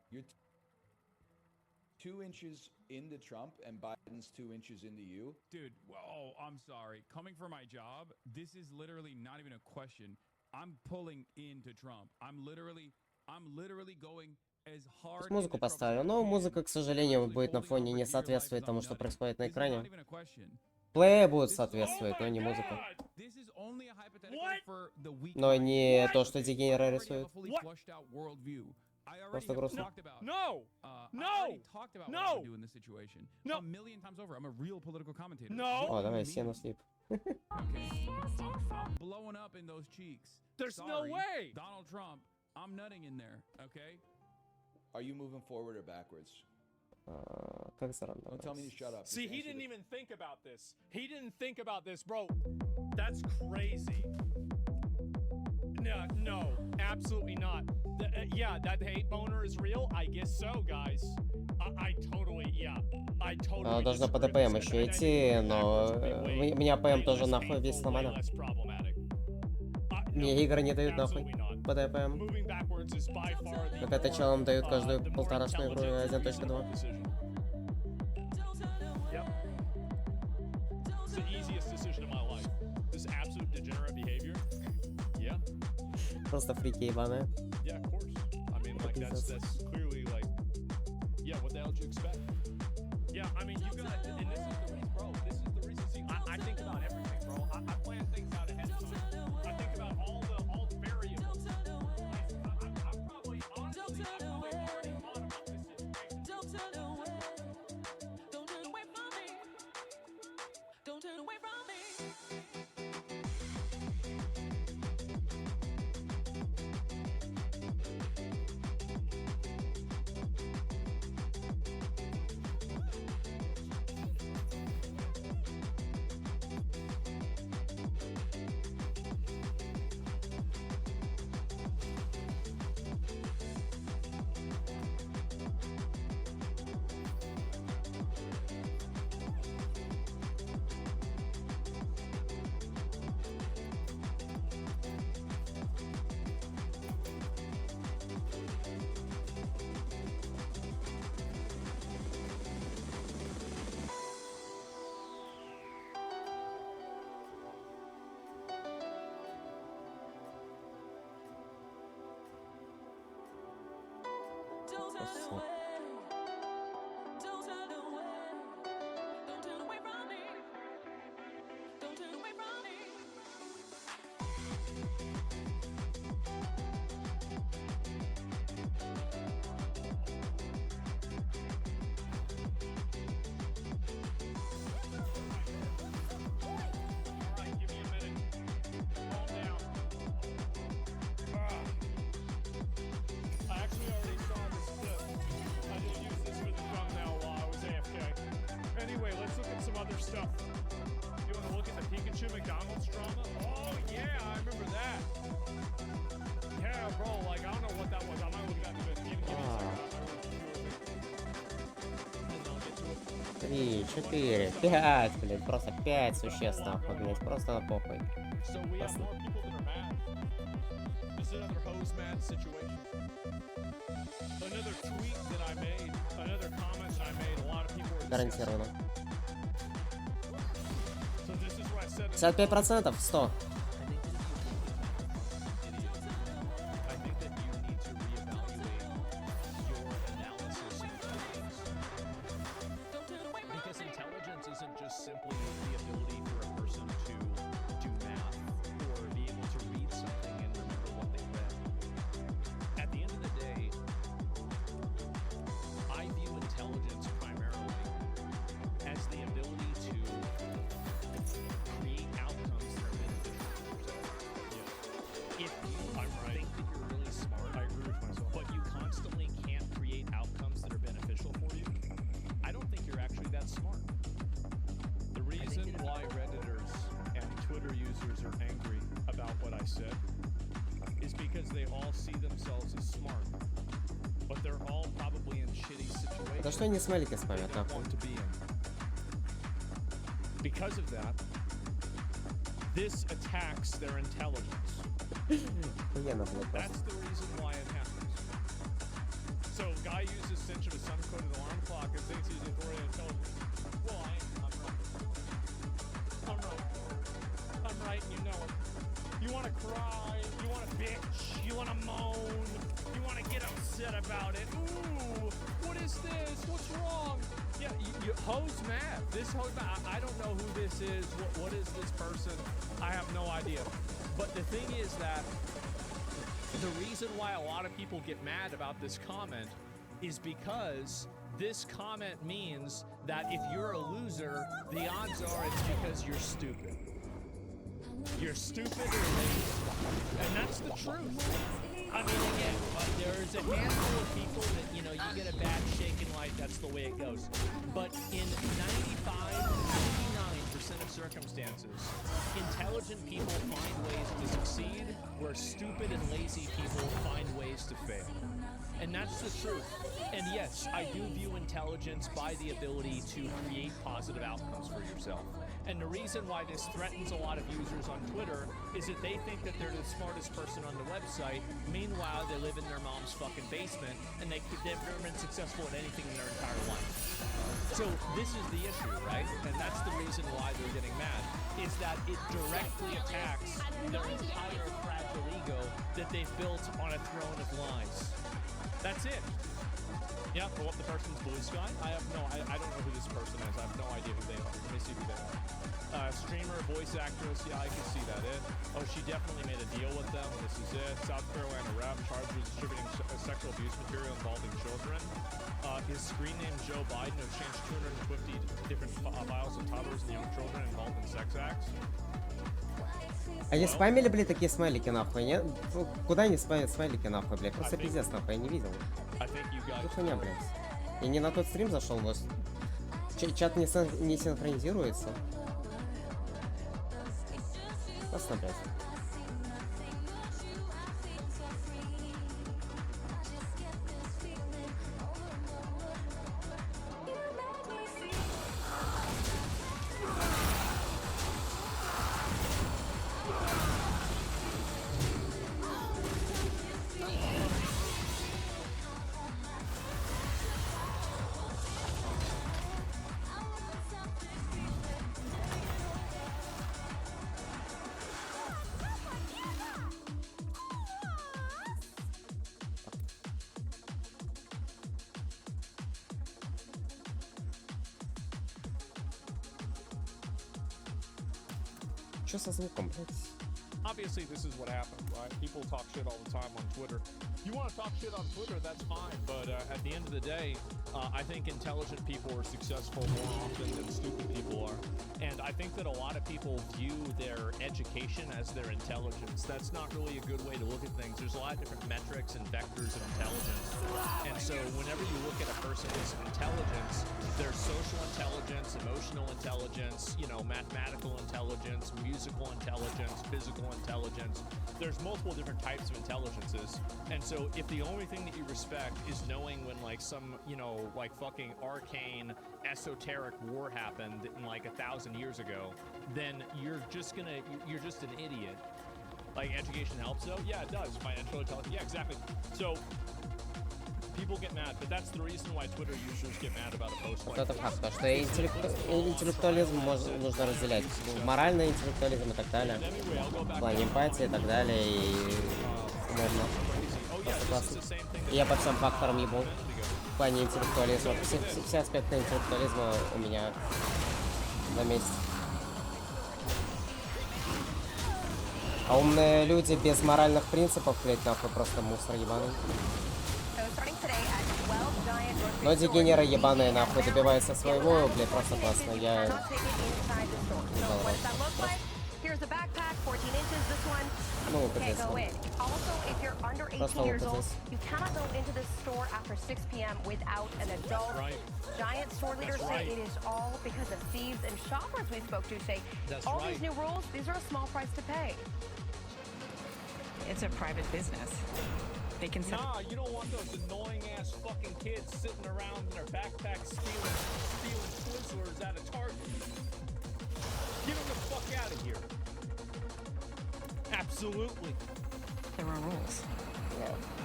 You're 2 inches into Trump and Biden's 2 inches into you. Dude, oh, I'm sorry. Coming for my job, this is literally not even a question. I'm pulling into Trump. I'm literally going as hard. Музыку поставлю, но музыка, к сожалению, будет на фоне не соответствовать тому, что происходит на экране. Плеи будут соответствовать, но не музыка. Но не то, что Дегенера рисует. Просто грустно. No! О, давай, Сену слип. There's no way! Donald Trump, I'm nutting in there, okay? Are you moving forward or backwards? Как странно. Don't tell me to shut up. See, he didn't even think about this. He didn't think about this, bro. That's crazy. No, absolutely not. Yeah, that hate boner is real. I guess so, guys. I totally. Она должна по ДПМ еще идти, но у меня ПМ тоже нахуй весь сломано. Мне игры не дают нахуй по ДПМ. Как это челам дают каждую полторашную игру 1.2. Просто фрики ебаные. Yeah, of course. I mean, like that's clearly like, yeah. What the hell did you expect? Yeah, I mean, you got, and this is the reason, bro. This is the reason. See, I think about everything, bro. I plan things out ahead of time. I think about all the variables. I'm probably honestly, I've probably already thought about this situation. Don't turn away. Don't turn away from me. Don't turn away from me. Stuff. You want to look at the Pikachu McDonald's drama? Oh yeah, I remember that. Yeah, bro. Like I don't know what that was. I might look at it. Give me a second. 3, 4, 5, блядь, просто 5 существ, нахуй, блядь, просто на похуй. So we have more people that are mad. This is another hose mad situation. Another tweet that I made, another comment that I made. A lot of people were Гарантированно. 55%, 100. Да что они с Малygos спамят, нахуй? Because of that, this attacks their intelligence. That's the reason why it happens. So, guys. I use this censor to sun-coded alarm clock and thinks he's authority and intelligence. Well, I'm right. I'm right, and you know it. You want to cry, you want to bitch, you want to moan, you want to get upset about it. Ooh, what is this? What's wrong? Yeah, Ho's mad. This Ho's mad. I don't know who this is. What is this person? I have no idea. But the thing is that the reason why a lot of people get mad about this comment is because this comment means that if you're a loser, the odds are it's because you're stupid. You're stupid or lazy. And that's the truth. I mean, again, there's a handful of people that, you get a bad shake in life, that's the way it goes. But in 99% of circumstances, intelligent people find ways to succeed, where stupid and lazy people find ways to fail. And that's the truth. And yes, I do view intelligence by the ability to create positive outcomes for yourself. And the reason why this threatens a lot of users on Twitter is that they think that they're the smartest person on the website. Meanwhile, they live in their mom's fucking basement and they've never been successful at anything in their entire life. So this is the issue, right? And that's the reason why they're getting mad, is that it directly attacks their entire fragile ego that they've built on a throne of lies. That's it. Yeah, for what the person's blue sky? I don't know who this person is. I have no idea who they are. Let me see who they are. Streamer, voice actress, yeah, I can see that. Oh, she definitely made a deal with them. This is it. South Carolina rep charged with distributing sexual abuse material involving children. His screen name Joe Biden has changed 250 different files of toddlers and young children involved in sex acts. Они спамили, блядь, такие смайлики, нахуй, нет? Куда они спамят смайлики, нахуй, блядь? Просто пиздец, нахуй, я не видел. Что хуйня, блядь? Я не на тот стрим зашел, но чат не синхронизируется. Классно, блядь. Что со звуком, блядь? Obviously, this is what happens, right? People talk shit all the time on Twitter. You want to talk shit on Twitter, that's fine. But at the end of the day, I think intelligent people are successful more often than stupid people are. And I think that a lot of people view their education as their intelligence. That's not really a good way to look at things. There's a lot of different metrics and vectors of intelligence. And so whenever you look at a person's intelligence, there's social intelligence, emotional intelligence, mathematical intelligence, musical intelligence, physical intelligence. There's multiple different types of intelligences. And so if the only thing that you respect is knowing when some, fucking arcane esoteric war happened in 1,000 years ago, then you're just an idiot. Education helps though? Yeah, it does. Financial intelligence. Yeah, exactly. So people get mad, but that's the reason why Twitter users get mad about a post like это факт, то, что интеллектуализм нужно разделять. Моральный интеллектуализм и так далее. В плане эмпатии и так далее. И можно. Классно. И я по всем факторам ебу. В плане интеллектуализма. Все аспекты интеллектуализма у меня на месте. А умные люди без моральных принципов, блять, нахуй, просто мусор ебаный. Но дегенеры ебаные, нахуй, добиваются своего, блядь, просто классно. Я... Ну, упадется. Просто упадется. Giant store leaders say it is all because of thieves, and shoppers we spoke to say all these new rules, these are a small price to pay. It's a private business. They can Nah, you don't want those annoying ass fucking kids sitting around in their backpacks stealing Twizzlers out of Target. Get them the fuck out of here. Absolutely. There are rules.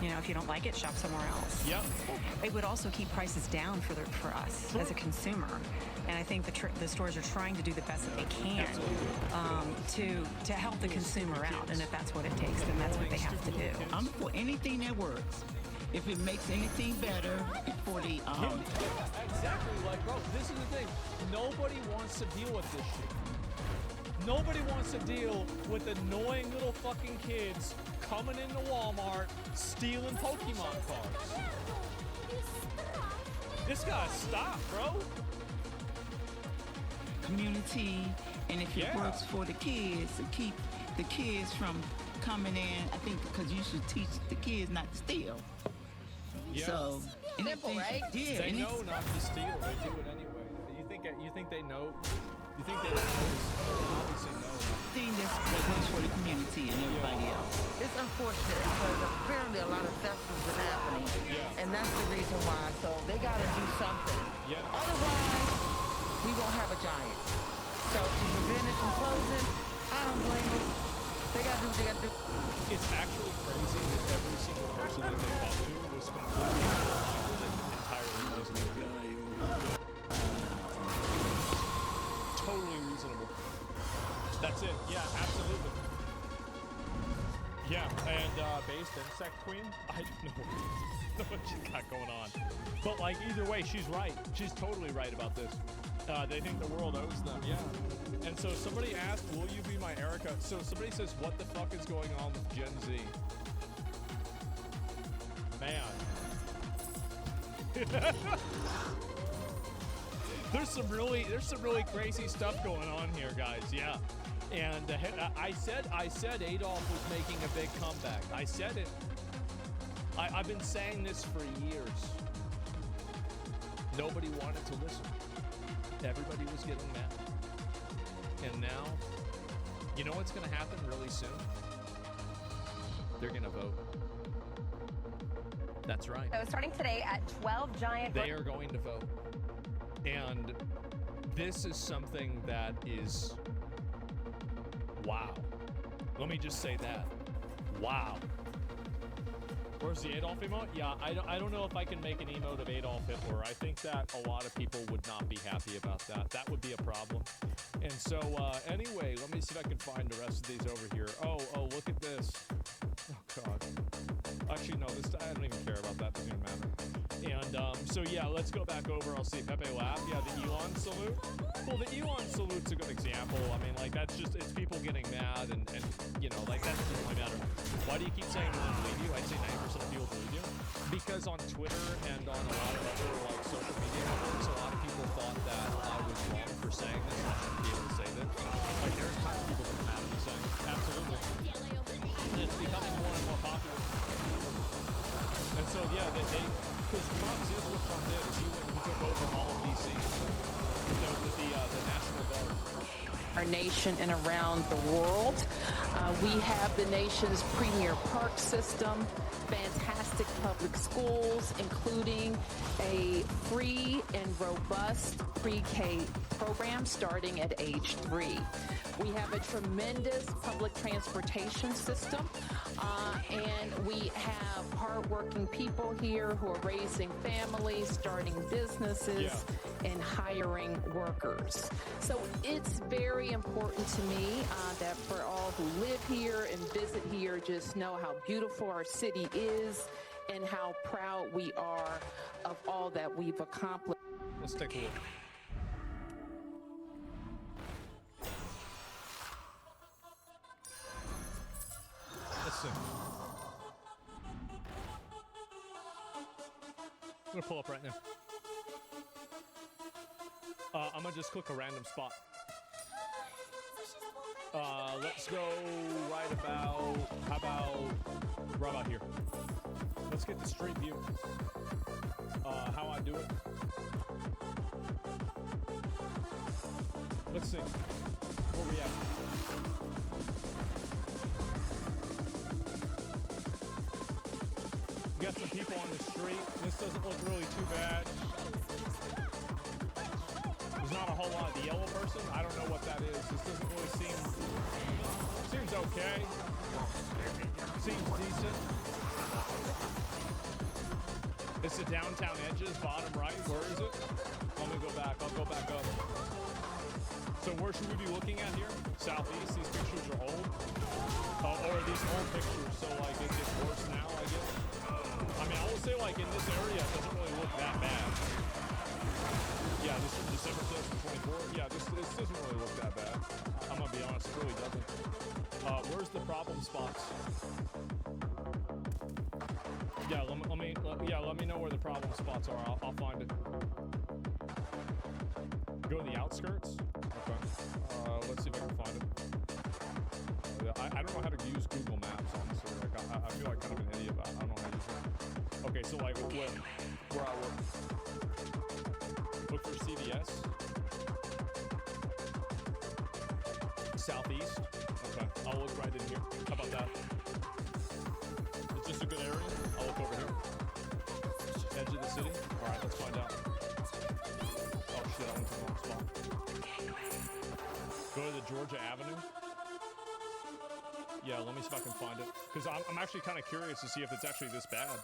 You know, if you don't like it, shop somewhere else. Yep. It would also keep prices down for us as a consumer. And I think the stores are trying to do the best that they can to help the consumer out. And if that's what it takes, then that's what they have to do. I'm for anything that works. If it makes anything better for the Yeah, exactly. Like, bro, this is the thing. Nobody wants to deal with this shit. Nobody wants to deal with annoying little fucking kids coming into Walmart stealing Pokemon cards. This gotta stop, bro. community, and if it works for the kids to keep the kids from coming in, I think because you should teach the kids not to steal. Yeah. So Simple, right? Yeah, They and know not to steal. They do it anyway. You think they know? You think they obviously know. thing that works for the community and everybody else. It's unfortunate because apparently a lot of theft has been happening, and that's the reason why. So they got to do something. Otherwise, we won't have a giant. So to prevent it from closing, I don't blame them. They got to do what they got to do. It's actually crazy that every single person that they talked to was completely entirely reasonable. Totally reasonable. That's it. Yeah, absolutely. Yeah, and based insect queen, I don't know what she's got going on. But like either way, she's right. She's totally right about this. They think the world owes them, yeah. And so somebody asked, will you be my Erica? So somebody says, what the fuck is going on with Gen Z? Man. There's some really crazy stuff going on here, guys. Yeah, and I said Adolf was making a big comeback. I said it. I've been saying this for years. Nobody wanted to listen. Everybody was getting mad, and now, you know what's going to happen really soon? They're going to vote. That's right. So starting today at 12 giant... They are going to vote. And this is something that is, wow. Let me just say that. Wow. Where's the Adolf emote? Yeah, I don't know if I can make an emote of Adolf Hitler. I think that a lot of people would not be happy about that. That would be a problem. And so, anyway, let me see if I can find the rest of these over here. Oh, look at this. Oh, God. Actually, no, I don't even care about that. Doesn't even matter. And so yeah, let's go back over. I'll see Pepe laugh. Yeah, the Elon salute. Well, the Elon salute's a good example. I mean, like that's just it's people getting mad and you know, like that doesn't really matter. Why do you keep saying no one believe you? I'd say 90% of people believe you because on Twitter and on a lot of other like social media networks, a lot of people thought that I was wrong for saying this. I shouldn't be able to say this. Like there's kind of people that are mad at me saying absolutely. And it's becoming more and more popular. And so yeah, because Trump is what Trump did. He took over all of DC, with the National Guard. Our nation and around the world. We have the nation's premier park system, fantastic public schools, including a free and robust pre-K program starting at age 3. We have a tremendous public transportation system, and we have hardworking people here who are raising families, starting businesses, and hiring workers. So it's very important to me that for all who live here and visit here, just know how beautiful our city is and how proud we are of all that we've accomplished. Let's take a look. Listen. I'm gonna pull up right now. I'm gonna just click a random spot. Let's go right about here. Let's get the street view. How I do it. Let's see. Where we at? We got some people on the street. This doesn't look really too bad. There's There's not a whole lot of the yellow person. I don't know what that is. This doesn't really seems okay. Seems decent. It's the downtown edges, bottom right. Where is it? Let me go back. I'll go back up. So where should we be looking at here? Southeast. These pictures are old. Or are these old pictures? So like it gets worse now, I guess. I mean, I will say like in this area, it doesn't really look that bad. Yeah, this is December 2024. Yeah, this doesn't really look that bad. I'm gonna be honest, it really doesn't. Where's the problem spots? Yeah, let me know where the problem spots are. I'll find it. Go to the outskirts. Okay. Let's see if I can find it. I don't know how to use Google Maps, honestly. Like I feel like kind of an idiot, but I don't know how to use it. Okay, so like where I work. Look for CVS. Southeast. Okay, I'll look right in here. How about that? Is this a good area? I'll look over here. Edge of the city. All right, let's find out. Oh shit, I went to the wrong spot. Go to the Georgia Avenue. Yeah, let me see if I can find it. Because I'm actually kind of curious to see if it's actually this bad.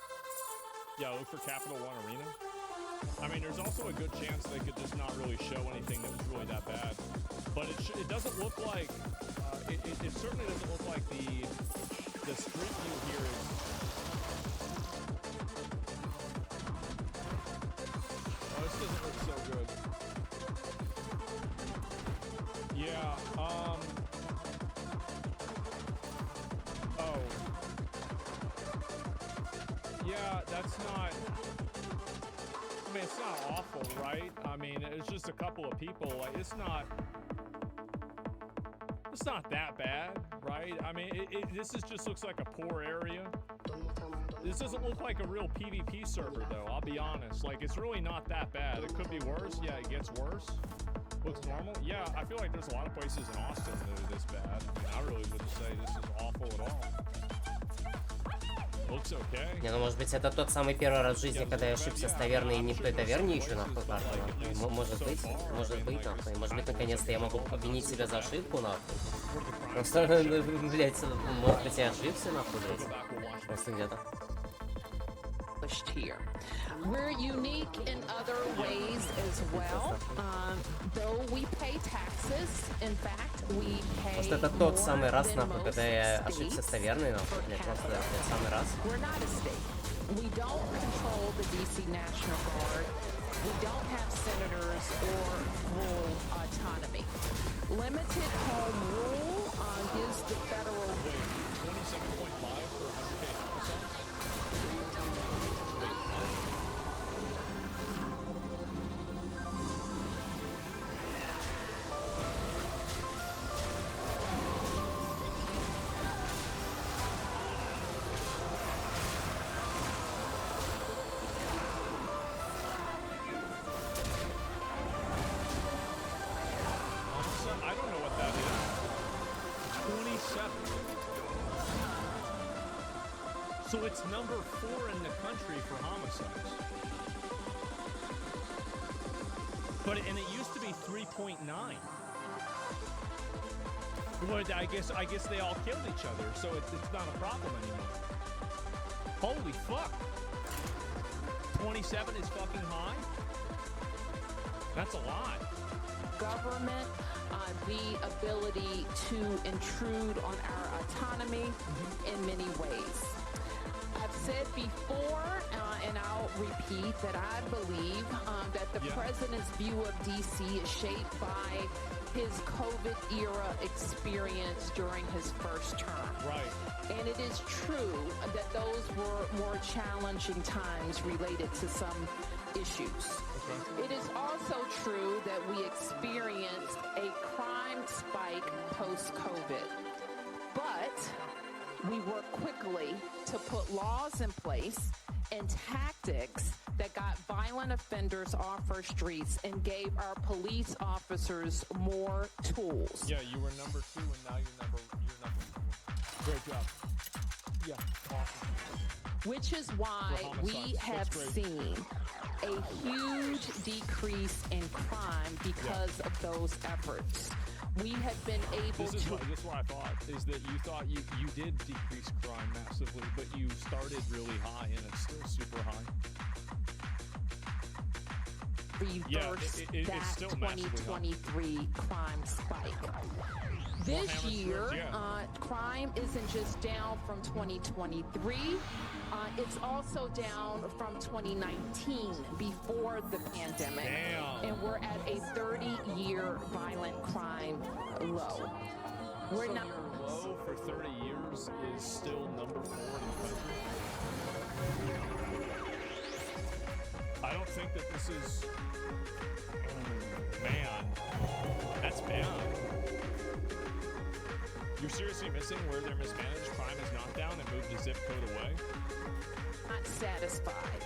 Yeah, look for Capital One Arena. I mean, there's also a good chance they could just not really show anything that was really that bad. But it doesn't look like, it certainly doesn't look like the street view here is. Oh, this doesn't look so good. Yeah, oh. Yeah, that's not, I mean, it's not awful, right? I mean, it's just a couple of people. Like, it's not that bad, right? I mean, this just looks like a poor area. This doesn't look like a real PvP server, though. I'll be honest. Like, it's really not that bad. It could be worse. Yeah, it gets worse. Looks normal. Yeah, I feel like there's a lot of places in Austin that are this bad. I mean, I really wouldn't say this is awful at all. Looks okay. Не, ну может быть это тот самый первый раз в жизни, когда я ошибся с таверной и не в той таверне ищу нахуй карту, нахуй. Может быть нахуй. Может быть наконец-то я могу обвинить себя за ошибку нахуй. Просто, блять, может быть я ошибся нахуй, блять. Просто где-то. Here. We're unique in other ways as well. Though we pay taxes, in fact, we pay. Может это тот самый раз нахуй, когда я ошибся с таверной нахуй, блять, просто тот самый раз. We're not a state. We don't control the DC National Guard. We don't have senators or full autonomy. Limited home rule gives the federal. 27.5 for 100K. So it's number 4 in the country for homicides. And it used to be 3.9. Well, I guess they all killed each other, so it's not a problem anymore. Holy fuck. 27 is fucking high? That's a lot. Government, the ability to intrude on our autonomy in many ways. I've said before, and I'll repeat, that I believe that the president's view of DC is shaped by his COVID-era experience during his first term. Right. And it is true that those were more challenging times related to some issues. Okay. It is also true that we experienced a crime spike post-COVID. But we worked quickly to put laws in place and tactics that got violent offenders off our streets and gave our police officers more tools. Yeah, you were number 2 and now you're number 1. Great job. Yeah, awesome. Which is why we have seen a huge decrease in crime because of those efforts. We have been able this is to... This is what I thought, is that you thought you did decrease crime massively, but you started really high and it's still super high. Reverse that 2023 crime spike. This year, crime isn't just down from 2023, it's also down from 2019, before the pandemic. Damn. And we're at a 30-year violent crime low. We're so not... your low for 30 years is still number 4 in the country? I don't think that this is... man, that's bad. You're seriously missing where they're mismanaged, crime is knocked down and moved to zip code away? Not satisfied.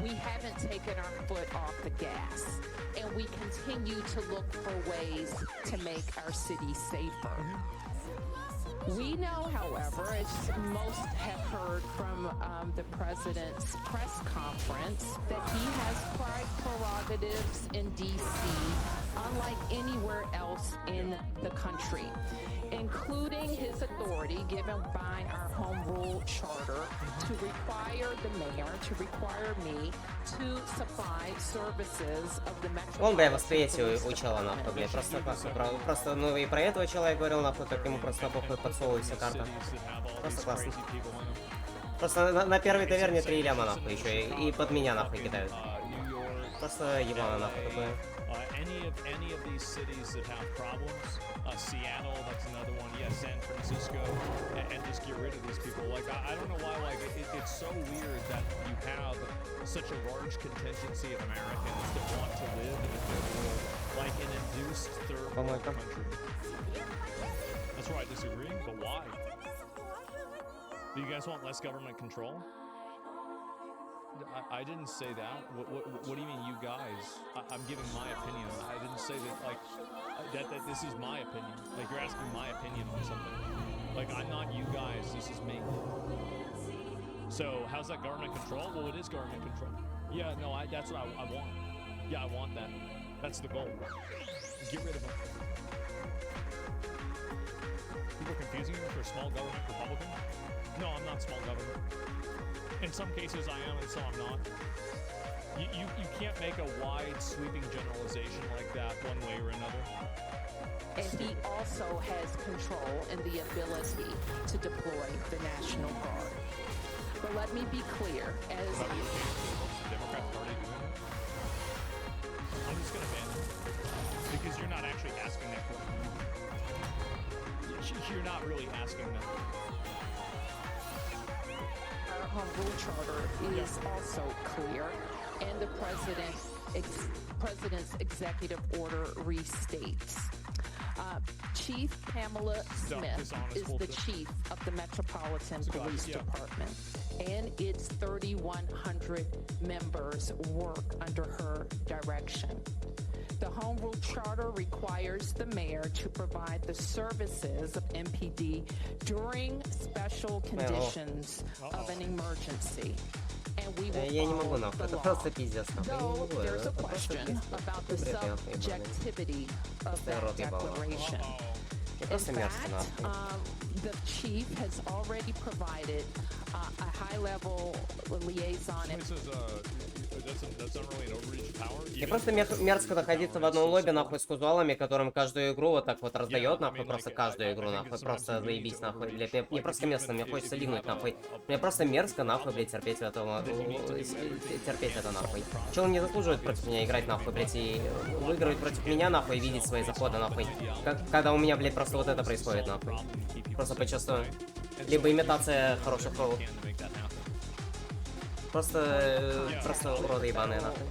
We haven't taken our foot off the gas, and we continue to look for ways to make our city safer. We know, however, as most have heard from the president's press conference, that he has prerogatives in D.C. unlike anywhere else in the country, including his authority given by our home rule charter to require the mayor, to require me to supply services of the metropolitan. Он, бля, восприятие у чела, нахуй, бля, просто, ну и про этого чела я говорил, нахуй, как ему просто похуй подсовывается карта. Просто классно. Просто на первой таверне 3 ляма, нахуй, еще и под меня, нахуй, кидают. Просто ебано, нахуй, такое. Any of these cities that have problems, Seattle, that's another one, yeah, San Francisco, and just get rid of these people. Like, I don't know why, like, it's so weird that you have such a large contingency of Americans that want to live in a third world, like an induced third world country. That's where I disagree, but why? Do you guys want less government control? I didn't say that. What do you mean, you guys? I'm giving my opinion. I didn't say that, like, that this is my opinion. Like, you're asking my opinion on something. Like, I'm not you guys, this is me. So, how's that government control? Well, it is government control. Yeah, no, that's what I want. Yeah, I want that. That's the goal. Get rid of them. People confusing you for small government Republican? No, I'm not small government. In some cases I am, and some I'm not. You can't make a wide sweeping generalization like that one way or another. And he also has control and the ability to deploy the National Guard. But let me be clear, as the Democrat Party doing it? I'm just gonna ban them. Because you're not actually asking that question. You're not really asking that. Our home rule charter is also clear, and the president's executive order restates. Chief Pamela Smith is the chief of the Metropolitan Police Department, and its 3,100 members work under her direction. The Home Rule Charter requires the mayor to provide the services of MPD during special conditions of an emergency. And we will follow the law. Though there's a question about the subjectivity of that declaration. In fact, the chief has already provided a high-level liaison. И просто мерзко находиться в одном лобби, нахуй, с кузуалами, которым каждую игру вот так вот раздает, нахуй, просто каждую игру, нахуй, просто заебись, нахуй, блядь, мне просто мерзко, мне хочется ливнуть, нахуй, мне просто мерзко, нахуй, блядь, терпеть это, нахуй. Чел не заслуживает против меня играть, нахуй, блядь, и выигрывать против меня, нахуй, и видеть свои заходы, нахуй, когда у меня, блядь, просто вот это происходит, нахуй, просто почувствую, либо имитация хороших роллов. Просто уроды ебаные, нахуй.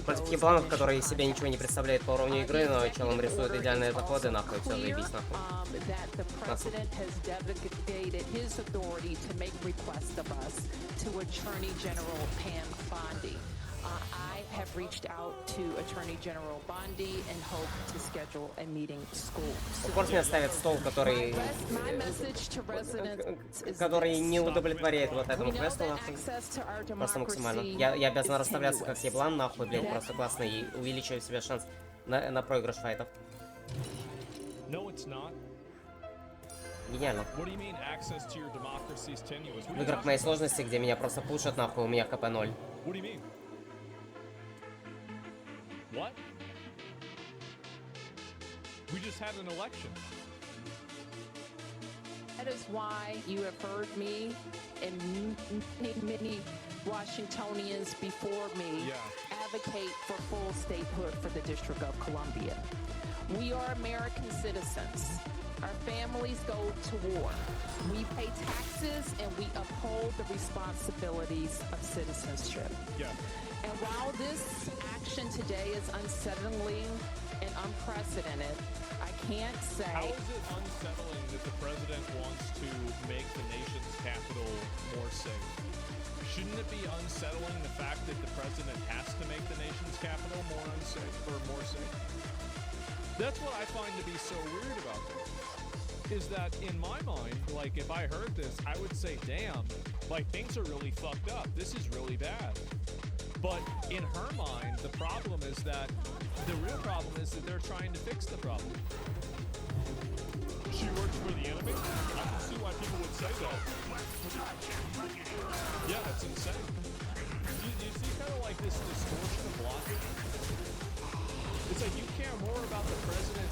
Против ебланов, которые из себя ничего не представляют по уровню игры, но челом рисуют идеальные заходы, нахуй, все заебись, нахуй. I have reached out to Attorney General Bondi and hope to schedule a meeting school. Of course, мне ставят стол, который не удовлетворяет вот этому квесту, нахуй. Просто максимально. Я обязан расставляться как еблан, нахуй, блядь, просто классно, и увеличиваю себе шанс на проигрыш файтов. Гениально. В играх моей сложности, где меня просто пушат, нахуй, у меня хп 0. What? We just had an election. That is why you have heard me and many Washingtonians before me advocate for full statehood for the District of Columbia. We are American citizens. Our families go to war. We pay taxes and we uphold the responsibilities of citizenship. Yeah. And while this action today is unsettling and unprecedented, I can't say... How is it unsettling that the president wants to make the nation's capital more safe? Shouldn't it be unsettling the fact that the president has to make the nation's capital more unsafe or more safe? That's what I find to be so weird about this. Is that in my mind, like if I heard this, I would say, damn, like things are really fucked up. This is really bad. But in her mind, the problem is that, the real problem is that they're trying to fix the problem. She works for the enemy? I can see why people would say that. Yeah, that's insane. You see kind of like this distortion of logic? It's like you care more about the president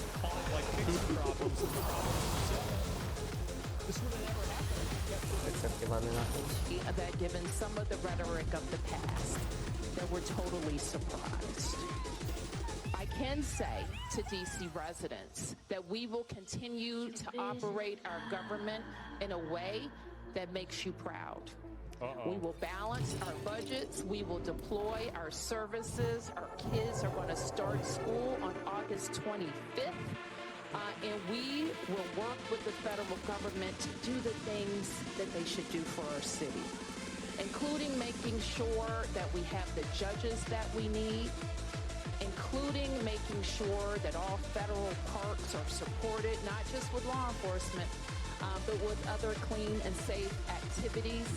like fixing problems than the problems themselves. This would have never happened. That given some of the rhetoric of the past, that we're totally surprised. I can say to DC residents that we will continue to operate our government in a way that makes you proud. We will balance our budgets. We will deploy our services. Our kids are going to start school on August 25th. And we will work with the federal government to do the things that they should do for our city, including making sure that we have the judges that we need, including making sure that all federal parks are supported, not just with law enforcement, but with other clean and safe activities,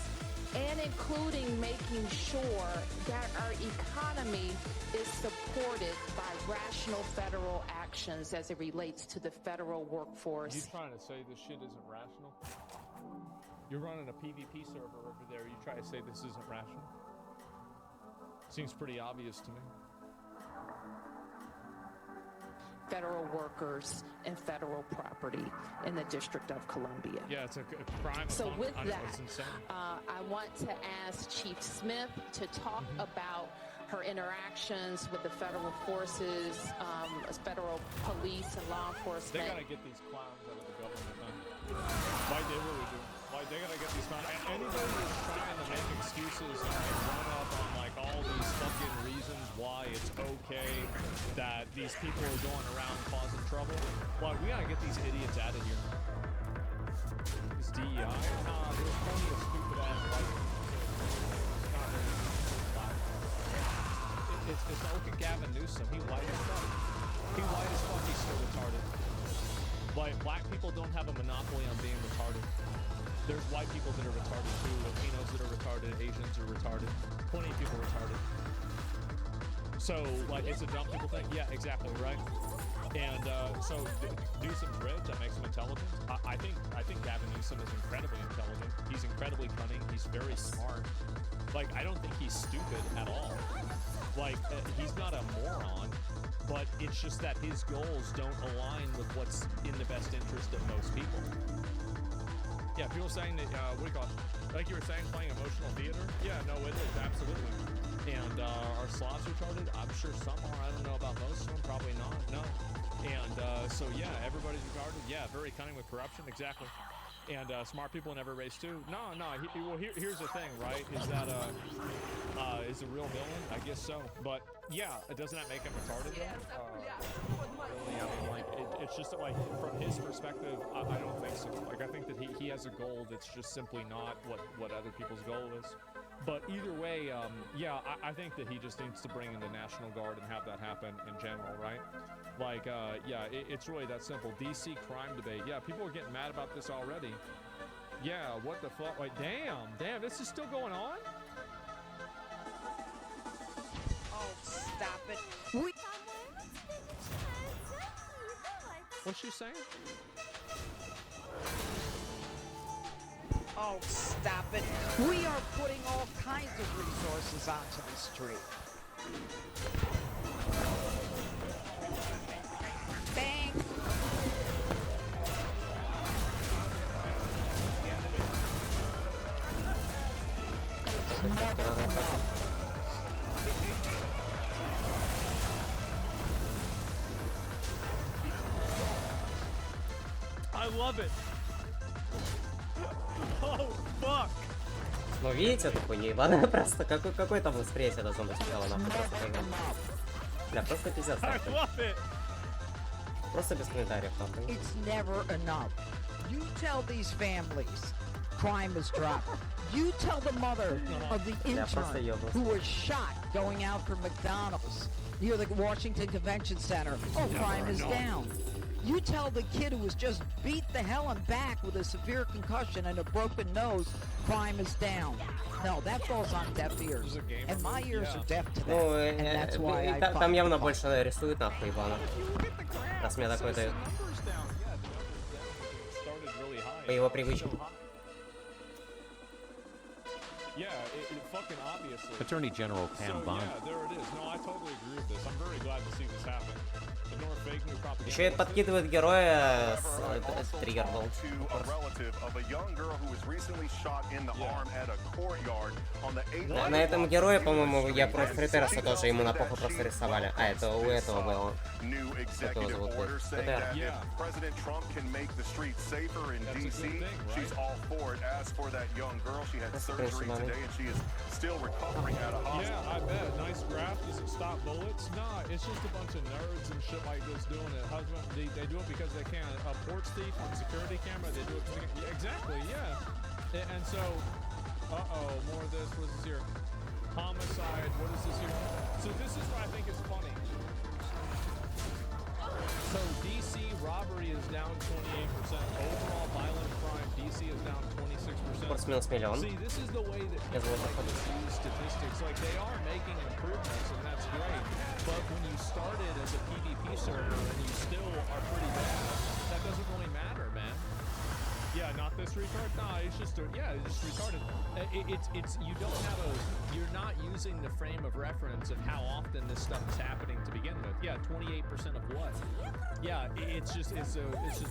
and including making sure that our economy is supported by rational federal actions as it relates to the federal workforce. You trying to say this shit isn't rational? You're running a PvP server over there. You try to say this isn't rational? Seems pretty obvious to me. Federal workers and federal property in the District of Columbia. Yeah, it's a crime. So with that, I want to ask Chief Smith to talk about her interactions with the federal forces, federal police and law enforcement. They gotta get these clowns out of the government, man. Like they really do. Like they gotta get these clowns. And anybody who's trying to make excuses and run up on like all these fucking reasons why it's okay that these people are going around causing trouble, well, we gotta get these idiots out of here. This DEI? Nah, there's plenty of stupid ass white people. It's look at Gavin Newsom. He white as fuck. He white as fuck. He's still retarded. Like black people don't have a monopoly on being retarded. There's white people that are retarded too. Latinos that are retarded. Asians are retarded. Plenty of people retarded. So like it's a dumb people thing. Yeah, exactly right. And so Newsom's rich. That makes him intelligent. I think Gavin Newsom is incredibly intelligent. He's incredibly cunning. He's very smart. Like I don't think he's stupid at all. Like, he's not a moron, but it's just that his goals don't align with what's in the best interest of most people. Yeah, people saying that, what do you call it? Like you were saying, playing emotional theater? Yeah, no, it is, absolutely. And are Slavs retarded? I'm sure some are. I don't know about most of them. Probably not, no. And so, yeah, everybody's retarded. Yeah, very cunning with corruption, exactly. And smart people in every race too. No. Well, here's the thing, right? Is that is a real villain? I guess so. But yeah, doesn't that make him retarded? Really? I mean, like it's just that, like from his perspective, I don't think so. Like I think that he has a goal that's just simply not what other people's goal is. But either way, yeah, I think that he just needs to bring in the National Guard and have that happen in general, right? Like, yeah, it's really that simple. DC crime debate. Yeah, people are getting mad about this already. Yeah, what the fuck? Like, damn, this is still going on? Oh, stop it. What's she saying? Oh, stop it. We are putting all kinds of resources onto the street. Bang! I love it. Oh, fuck. Ну видите эту хуйню, ебаная просто. Какой там восприятие должно быть сначала нахуй просто поиграть. Бля, просто пиздец. Просто без комментариев нахуй. It's never enough. You tell these families crime is dropped. You tell the mother of the intern who was shot going out for McDonald's near the Washington Convention Center, oh, crime is down. You tell the kid who was just beat the hell and back with a severe concussion and a broken nose, crime is down. No, that falls on deaf ears. And my ears are deaf to that. Ну, and that's why I там явно больше рисуют нахуй, ебано. Раз мне такой дают. По его привычке. Yeah, it fucking obviously. Attorney General Pam Bond. Yeah, there it is. No, I totally agree with this. I'm very glad to see this happen. Ignore fake new propaganda. Еще и подкидывает героя с триггер был. На этом герое, по-моему, я против Фритерса тоже ему на похуй просто рисовали. А, это у этого было. Как его зовут? ФТР. Yeah, I bet. Nice graph. Does it stop bullets? Nah, it's just a bunch of nerds and shit like this doing it. They do it because they can. A ports thief on security camera, they do it because they can. Yeah, exactly, yeah. And so, uh-oh, more of this. What is this here? Homicide. What is this here? So this is what I think is funny. So DC robbery is down 28%. Overall violent crime, DC is down 26%. See, this is the way that people like to use statistics. Like, they are making improvements, and that's great. But when you started as a PvP server and you still are pretty bad, that doesn't really matter, man. Yeah, not this retard? Nah, it's just, yeah, it's just retarded. It's you don't have you're not using the frame of reference of how often this stuff is happening to begin with. Yeah, 28% of what? Yeah, it's just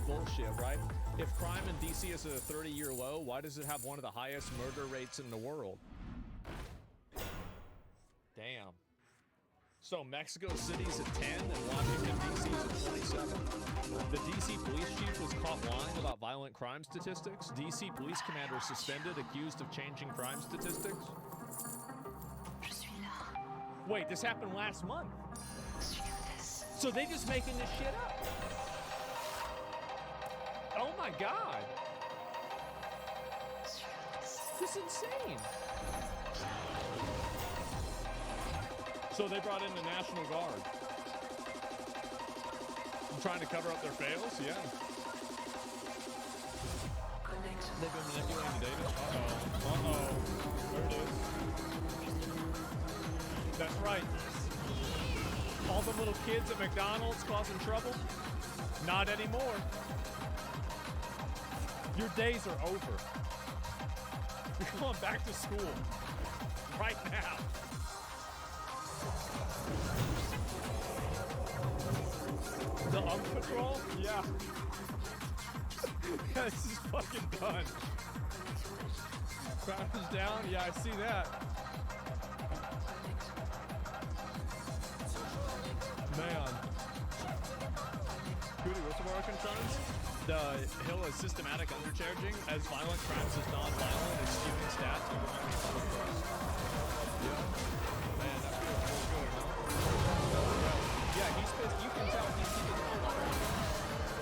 bullshit, right? If crime in DC is at a 30-year low, why does it have one of the highest murder rates in the world? Damn. So Mexico City's at 10 and Washington DC's at 27. The DC police chief was caught lying about violent crime statistics. DC police commander suspended, accused of changing crime statistics. Wait, this happened last month. So they just making this shit up. Oh my god. This is insane. So they brought in the National Guard. I'm trying to cover up their fails? Yeah. They've been manipulating the data. Uh-oh. Uh-oh. There it is. That's right. All the little kids at McDonald's causing trouble? Not anymore. Your days are over. You're going back to school. Right now. The patrol? Yeah. Yeah, this is fucking done. Crowd is down? Yeah, I see that. Man. Cootie, what's the more concerns? The Hill is systematic undercharging as violent crimes is non-violent and skewing stats. Yeah. Man, that feels real good, huh? Yeah, he's pissed. You can tell he's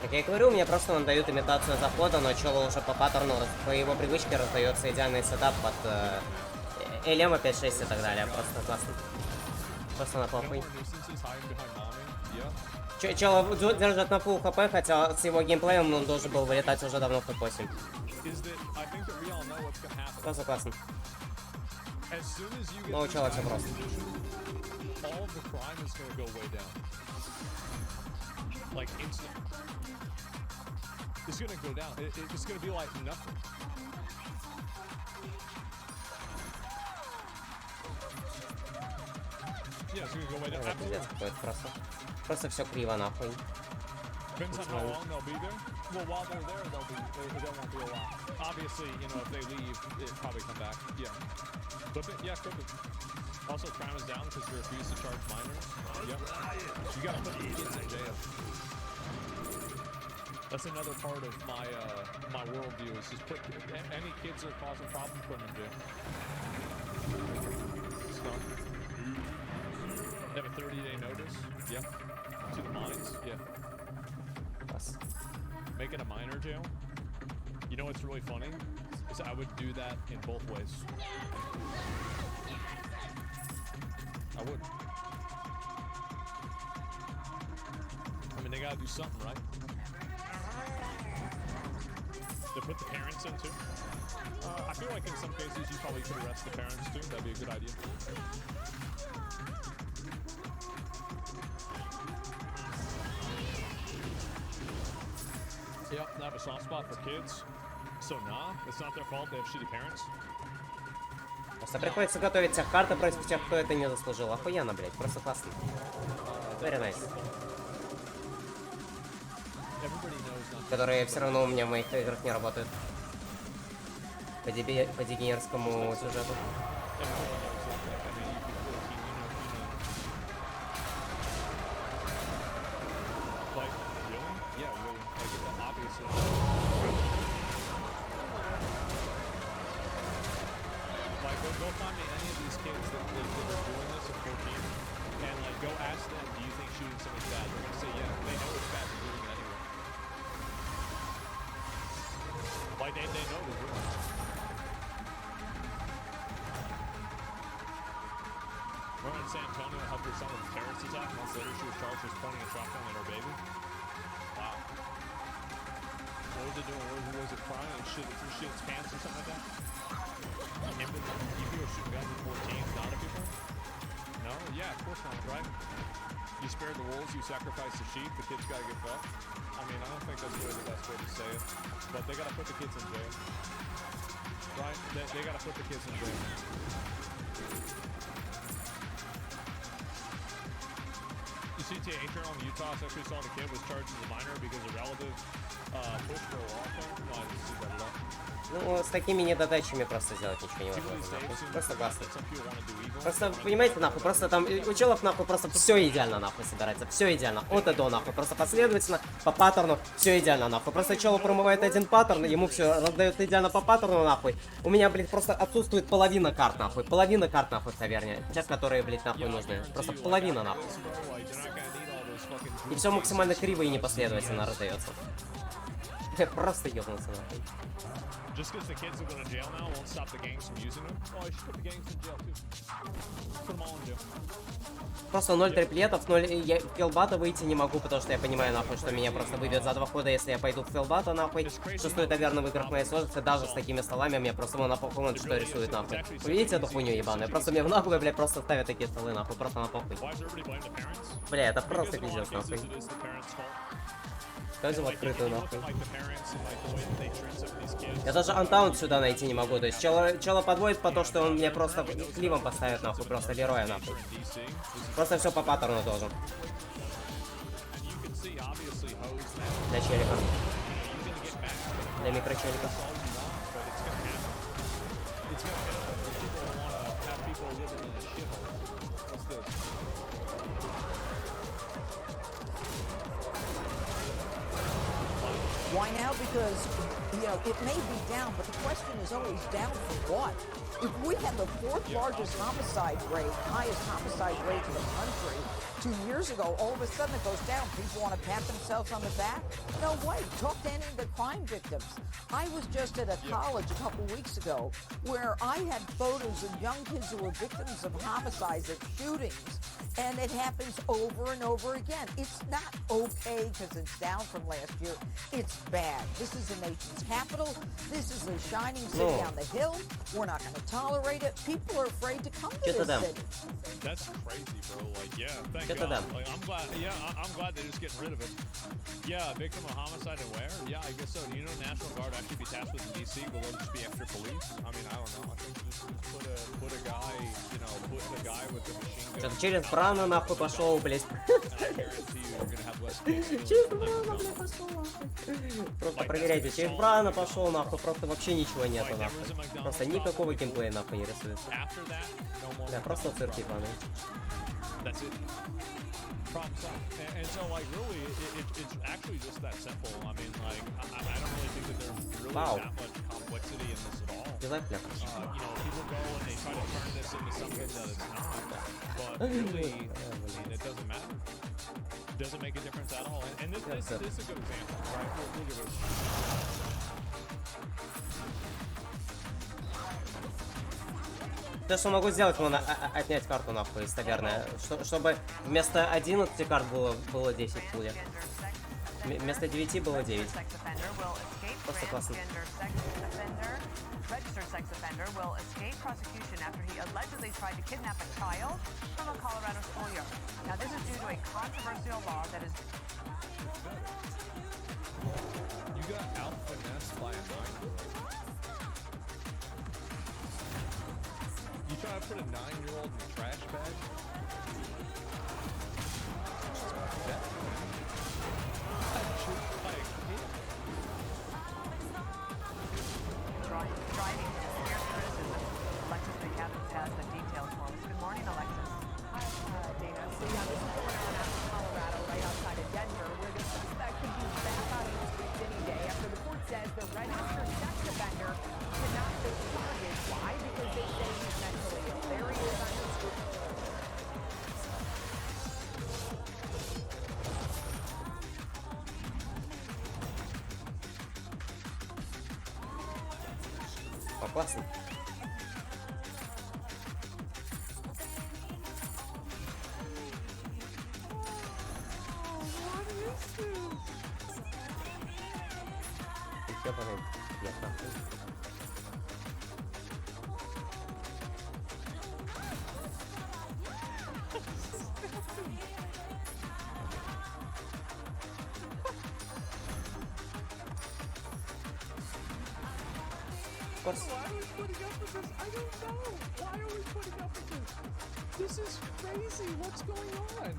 Как я и говорю, мне просто он дают имитацию захода, но челу уже по паттерну, по его привычке раздается идеальный сетап под Лема 5-6 и так далее, просто классно. Просто на похуй. Чела держит на full хп, хотя с его геймплеем он должен был вылетать уже давно в топ-8. Просто классно. Но у чела все просто. It's gonna go down. It's gonna be like nothing. Yeah, it's gonna go way down. Просто все криво нахуй. Depends on how long they'll be there. Well, while they're there, they won't be a while. Obviously, you know, if they leave, they'll probably come back. Yeah. Flip it? Yeah, flip it. Also, crime is down because they refuse to charge minors. Yep. You gotta put the kids in jail. That's another part of my my worldview is just put any kids that are causing problems, put them in jail. Stop. They have a 30-day notice. Yep. To the mines. Yeah. Make it a minor jail. You know what's really funny? Is I would do that in both ways. I would. I mean, they gotta do something, right? They put the parents in too. I feel like in some cases you probably could arrest the parents too. That'd be a good idea. Yep, they have a soft spot for kids. So nah, it's not their fault. They have shitty parents. Просто приходится готовить тех карты против тех, кто это не заслужил. Охуенно, блядь, просто классно. Very nice. Которые все равно у меня в моих играх не работают. По дегенерскому сюжету. Go find me any of these kids that are doing this at 14 and like go ask them, do you think shooting something's bad? They're gonna say yeah. They know it's bad, they're doing it anyway. Like they know they're doing it. We're in San Antonio to help her son with a terrorist attack. Months later she was charged with pointing a shotgun at her baby. Wow. What was it doing? Was it crying and shit its pants or something like that? You people shooting guns at 14, not at people? No? Yeah, of course not, right? You spared the wolves, you sacrificed the sheep, the kids gotta get fucked. I mean, I don't think that's really the best way to say it. But they gotta put the kids in jail. Right? They gotta put the kids in jail. You see THR on Utah sexually assaulted a kid was charged as a minor because a relative pushed for a law firm. No, I didn't see that at all. Ну, с такими недодачами просто сделать ничего невозможно, нахуй. Просто классно. Просто, понимаете, нахуй, просто там у челов, нахуй, просто все идеально, нахуй, собирается. Все идеально. От и до, нахуй. Просто последовательно, по паттерну, все идеально, нахуй. Просто челу промывает один паттерн, ему все раздает идеально по паттерну, нахуй. У меня, блядь, просто отсутствует половина карт, нахуй. Половина карт, нахуй, в таверне. Те, которые, блядь, нахуй нужны. Просто половина, нахуй. И все максимально криво и непоследовательно раздается. Я просто ебнулся, нахуй. Just because the kids are going to jail now won't stop the gangs from using them. Oh, I should put the gangs in jail too. Put them all in jail. Просто 0 триплетов, 0... Я в филбата выйти не могу, потому что я понимаю, нахуй, что меня просто выбьют за 2 хода, если я пойду в филбата, нахуй. Шестой таверны в играх моей сложности, даже с такими столами, мне просто на похуй, что рисует, нахуй. Вы видите эту хуйню ебаную? Просто мне в нахуй, блядь, просто ставят такие столы, нахуй, просто на похуй. Бля, это просто пиздец, нахуй. Тоже в открытую, нахуй. Я даже антаунт сюда найти не могу, то есть чела подводит по то, что он мне просто кливом поставит, нахуй, просто героя, нахуй. Просто все по паттерну должен. Для челика. Для микрочелика. Why now? Because, you know, it may be down, but the question is always down for what? If we had the fourth largest homicide rate, highest homicide rate in the country 2 years ago, all of a sudden it goes down. People want to pat themselves on the back? No way. Talk to any of the crime victims. I was just at a college a couple weeks ago where I had photos of young kids who were victims of homicides and shootings, and it happens over and over again. It's not okay because it's down from last year. It's bad. This is the nation's capital. This is a shining city on the hill. We're not going to tolerate it. People are afraid to come to this city. That's crazy, bro. Like, yeah, thank God. Like, I'm glad. Yeah, I'm glad they're just getting rid of it. Yeah, victim of homicide and where? Yeah, I guess so. Do you know National Guard actually be tasked with DC? Will there just be extra police? I mean, I don't know. I think just put a guy, you know, put a guy with the machine gun. Что-то через Брана нахуй пошел, блядь. Через Брана, блядь, пошел нахуй. Просто проверяйте, через Брана пошел нахуй, просто вообще ничего нету нахуй. Просто никакого геймплея нахуй не рисуется. Да, просто цирк ебаный. That's it. Problem solved. And so, like, really, it's actually just that simple. I mean, like, I don't really think that there's really that much complexity in this at all. You know, people go and they try to turn this into something that it's not. But really, I mean, it doesn't matter. It doesn't make a difference at all. And this is a good example, right? We'll give it То, что могу сделать, можно отнять карту нахуй из таверны, чтобы вместо 11 карт было 10 пуля. Вместо 9 было 9. Просто классно. Registered sex offender will escape prosecution after he allegedly tried to kidnap a child from a Colorado schoolyard. Now, this is due to a controversial law that is... You got out-finessed by a 9-year-old. You try to put a 9-year-old in a trash bag? Driving to scare criticism. Alexis McCaffrey has the details for us. Good morning, Alexis. Hi, Dana. So yeah, this is going on out in Colorado, right outside of Denver, where the suspect could be back on the streets any day after the court says the registered sex offender cannot face charges. Why? Because they say he's mentally ill. There he is on the street. Классно. Why are we putting up with this? I don't know. Why are we putting up with this? This is crazy. What's going on?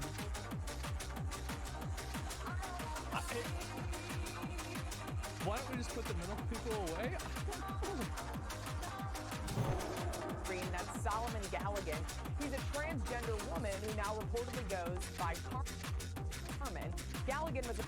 Why don't we just put the middle people away? That's Solomon Galligan. He's a transgender woman who now reportedly goes by Carmen. Galligan was a...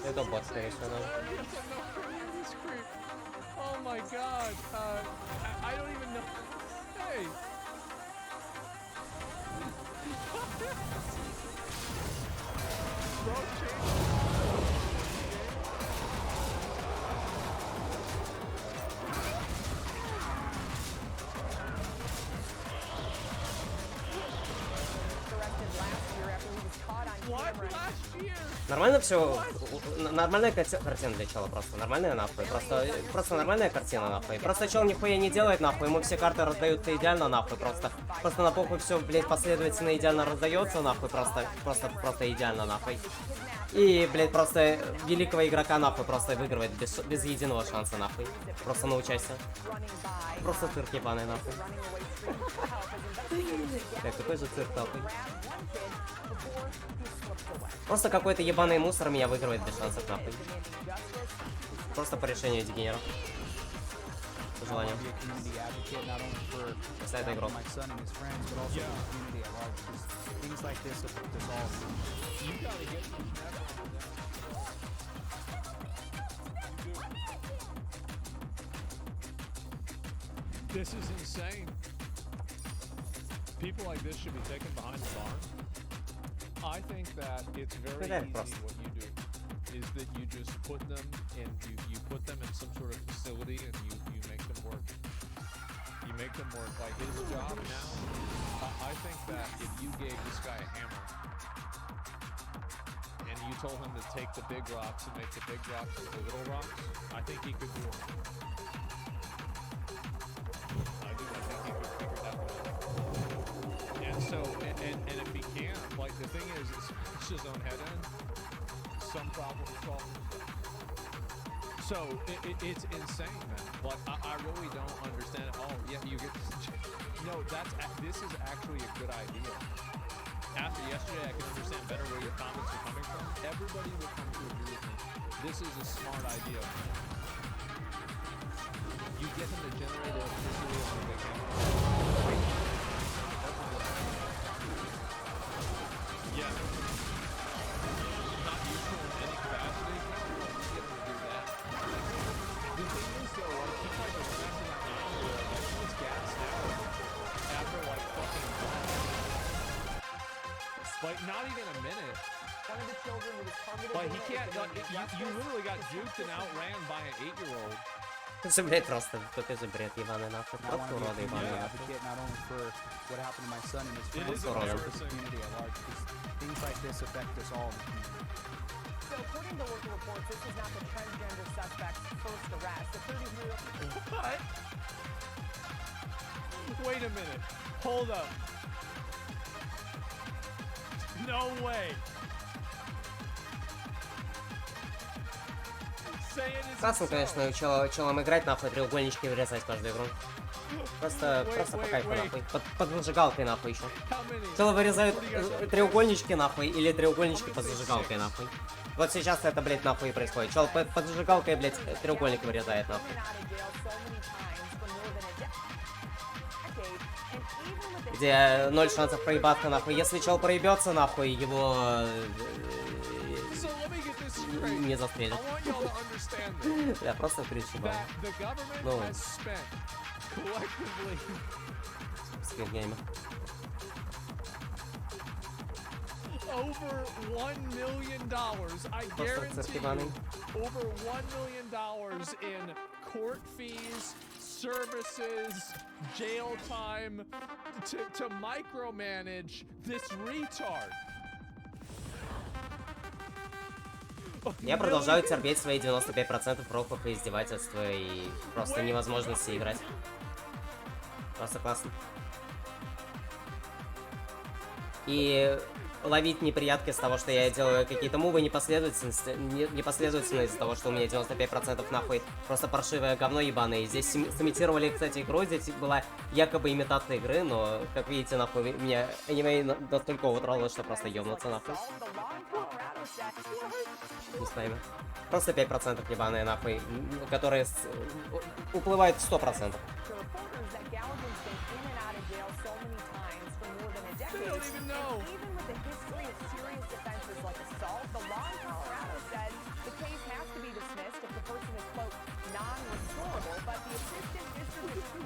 Это бот, скорее всего. Oh my god. I don't even know. Hey. Bro, Нормально все, нормальная картина для чела просто, нормальная нахуй, просто нормальная картина нахуй. Просто чел нихуя не делает нахуй, ему все карты раздаются идеально нахуй, просто на похуй все, блять, последовательно идеально раздается нахуй, просто идеально нахуй. И, блядь, просто великого игрока нахуй просто выигрывает без единого шанса нахуй. Просто научайся. Просто цирк ебаный нахуй. Так, какой же цирк нахуй? Просто какой-то ебаный мусор меня выигрывает без шансов нахуй. Просто по решению дегенера. По желанию. Кстати, это игрок. This is insane. People like this should be taken behind the barn. I think that it's very easy what you do is that you just put them in you put them in some sort of facility and you make them work. You make them work. Like his job now, I think that if you gave this guy a hammer and you told him to take the big rocks and make the big rocks into little rocks, I think he could do it. I think he could figure that one out. And so, and if he can't, like the thing is, it's his own head in. Some problem solved. So it's insane, man. Like I really don't understand it. Oh yeah, you get no. This is actually a good idea. After yesterday, I can understand better where your comments are coming from. Everybody will come to agree with me. This is a smart idea. You get him to generate electricity when they can. Yeah. Not useful in any capacity. You get him to do that. The thing is, though, like, he tried to run after that mile where, like, he was gassed out after, like, fucking like, not even a minute. One of the children who was targeted. Like, he can't, like, you literally got juked and outran by an 8-year-old. Это же, блядь, просто какой же бред ебаный нахуй. Просто уроды ебаные нахуй. Not only for what happened to my son and his friends, but also the community at large, because things like this affect us all in the community. So according to local reports, this is not the transgender suspect's first arrest. The 30-year-old. What? Wait a minute. Hold up. No way. Классно, конечно, челом играть, нахуй, треугольнички вырезать каждую игру. Просто по кайфу, нахуй. Под зажигалкой, нахуй, еще. Чело вырезают треугольнички, нахуй, или треугольнички под зажигалкой, нахуй. Вот сейчас это, блядь, нахуй и происходит. Чел под зажигалкой, блядь, треугольник вырезает, нахуй. Где 0 шансов проебаться, нахуй. Если чел проебется, нахуй, его не застрелят. Я просто перечибаю. Ну, скидгеймер. Over $1 million. I guarantee you, over $1 million in court fees, services, jail time to micromanage this retard. Я продолжаю терпеть свои 95% профов и издевательства и просто невозможности играть. Просто классно. И ловить неприятки с того, что я делаю какие-то мувы непоследовательно из-за того, что у меня 95% нахуй просто паршивое говно ебаное. Здесь сымитировали, кстати, игру, здесь была якобы имитация игры, но, как видите, нахуй, меня аниме настолько утрало, что просто ёбнуться нахуй. Не знаю. Просто 5% ебаные нахуй, которые уплывают в 100%.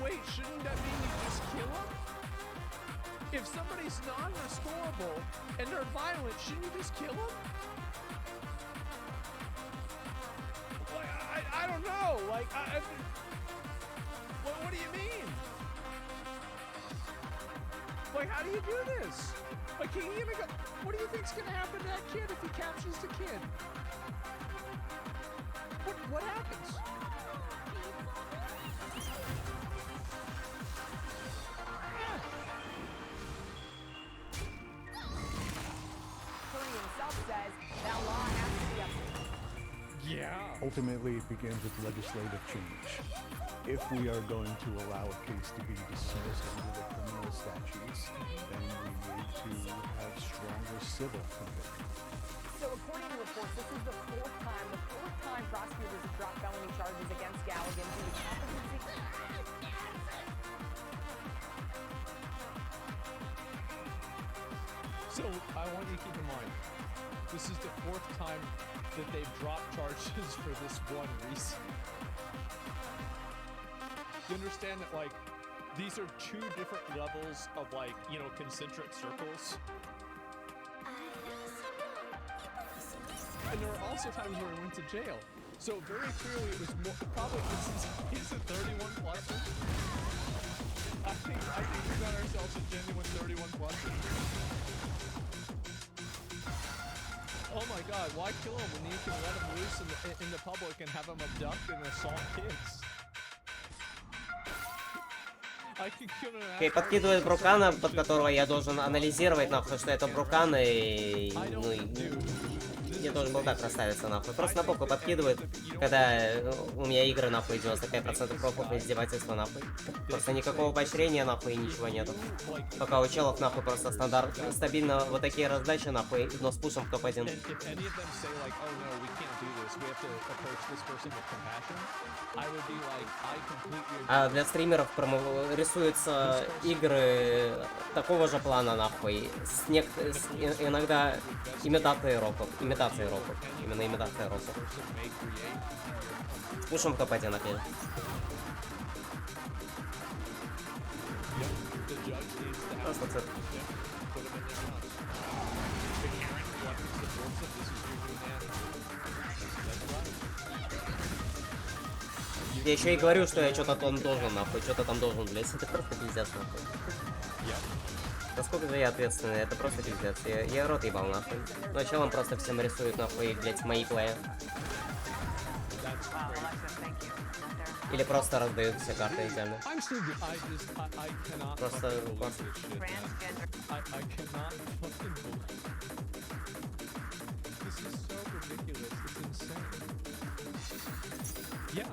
Wait, shouldn't that mean you just kill them? If somebody's non-restorable and they're violent, shouldn't you just kill them? Like, I don't know. Like, what do you mean? Like, how do you do this? Like, can he even go? What do you think's gonna happen to that kid if he captures the kid? What happens? Thorim himself says that law ultimately it begins with legislative change. If we are going to allow a case to be dismissed under the criminal statutes, then we need to have stronger civil convictions. So according to reports, this is the fourth time prosecutors have dropped felony charges against Galligan due to competency. So I want you to keep in mind, this is the fourth time that they've dropped charges for this one reason. You understand that, like, these are two different levels of, like, you know, concentric circles. And there were also times where he went to jail. So very clearly it was more, probably he's a 31 pluser. I think we got ourselves a genuine 31 pluser. Oh my God, why kill him when you can let him loose in the public and have him abduct and assault kids? Окей, подкидывает Брукана, под которого я должен анализировать, нахуй, что это Брукан, и... Ну, я должен был так расставиться, нахуй. Просто на попу подкидывает, когда у меня игры, нахуй, 95% профов и издевательства, нахуй. Просто никакого поощрения, нахуй, и ничего нету. Пока у челов, нахуй, просто стандарт. Стабильно вот такие раздачи, нахуй, но с пушем в топ-1. А для стримеров рисуются игры такого же плана, нахуй, с иногда имитацией роков. Именно имитация роков. С пушем в топ-1 опять. Просто цирк. Я еще и говорю, что я что-то там должен, нахуй, что-то там должен, блядь, это просто пиздец, нахуй. Насколько же я ответственный, это просто пиздец, я рот ебал, нахуй. Но челом просто всем рисуют, нахуй, блядь, мои плеи. Или просто раздают все карты идеально. Просто... Yeah,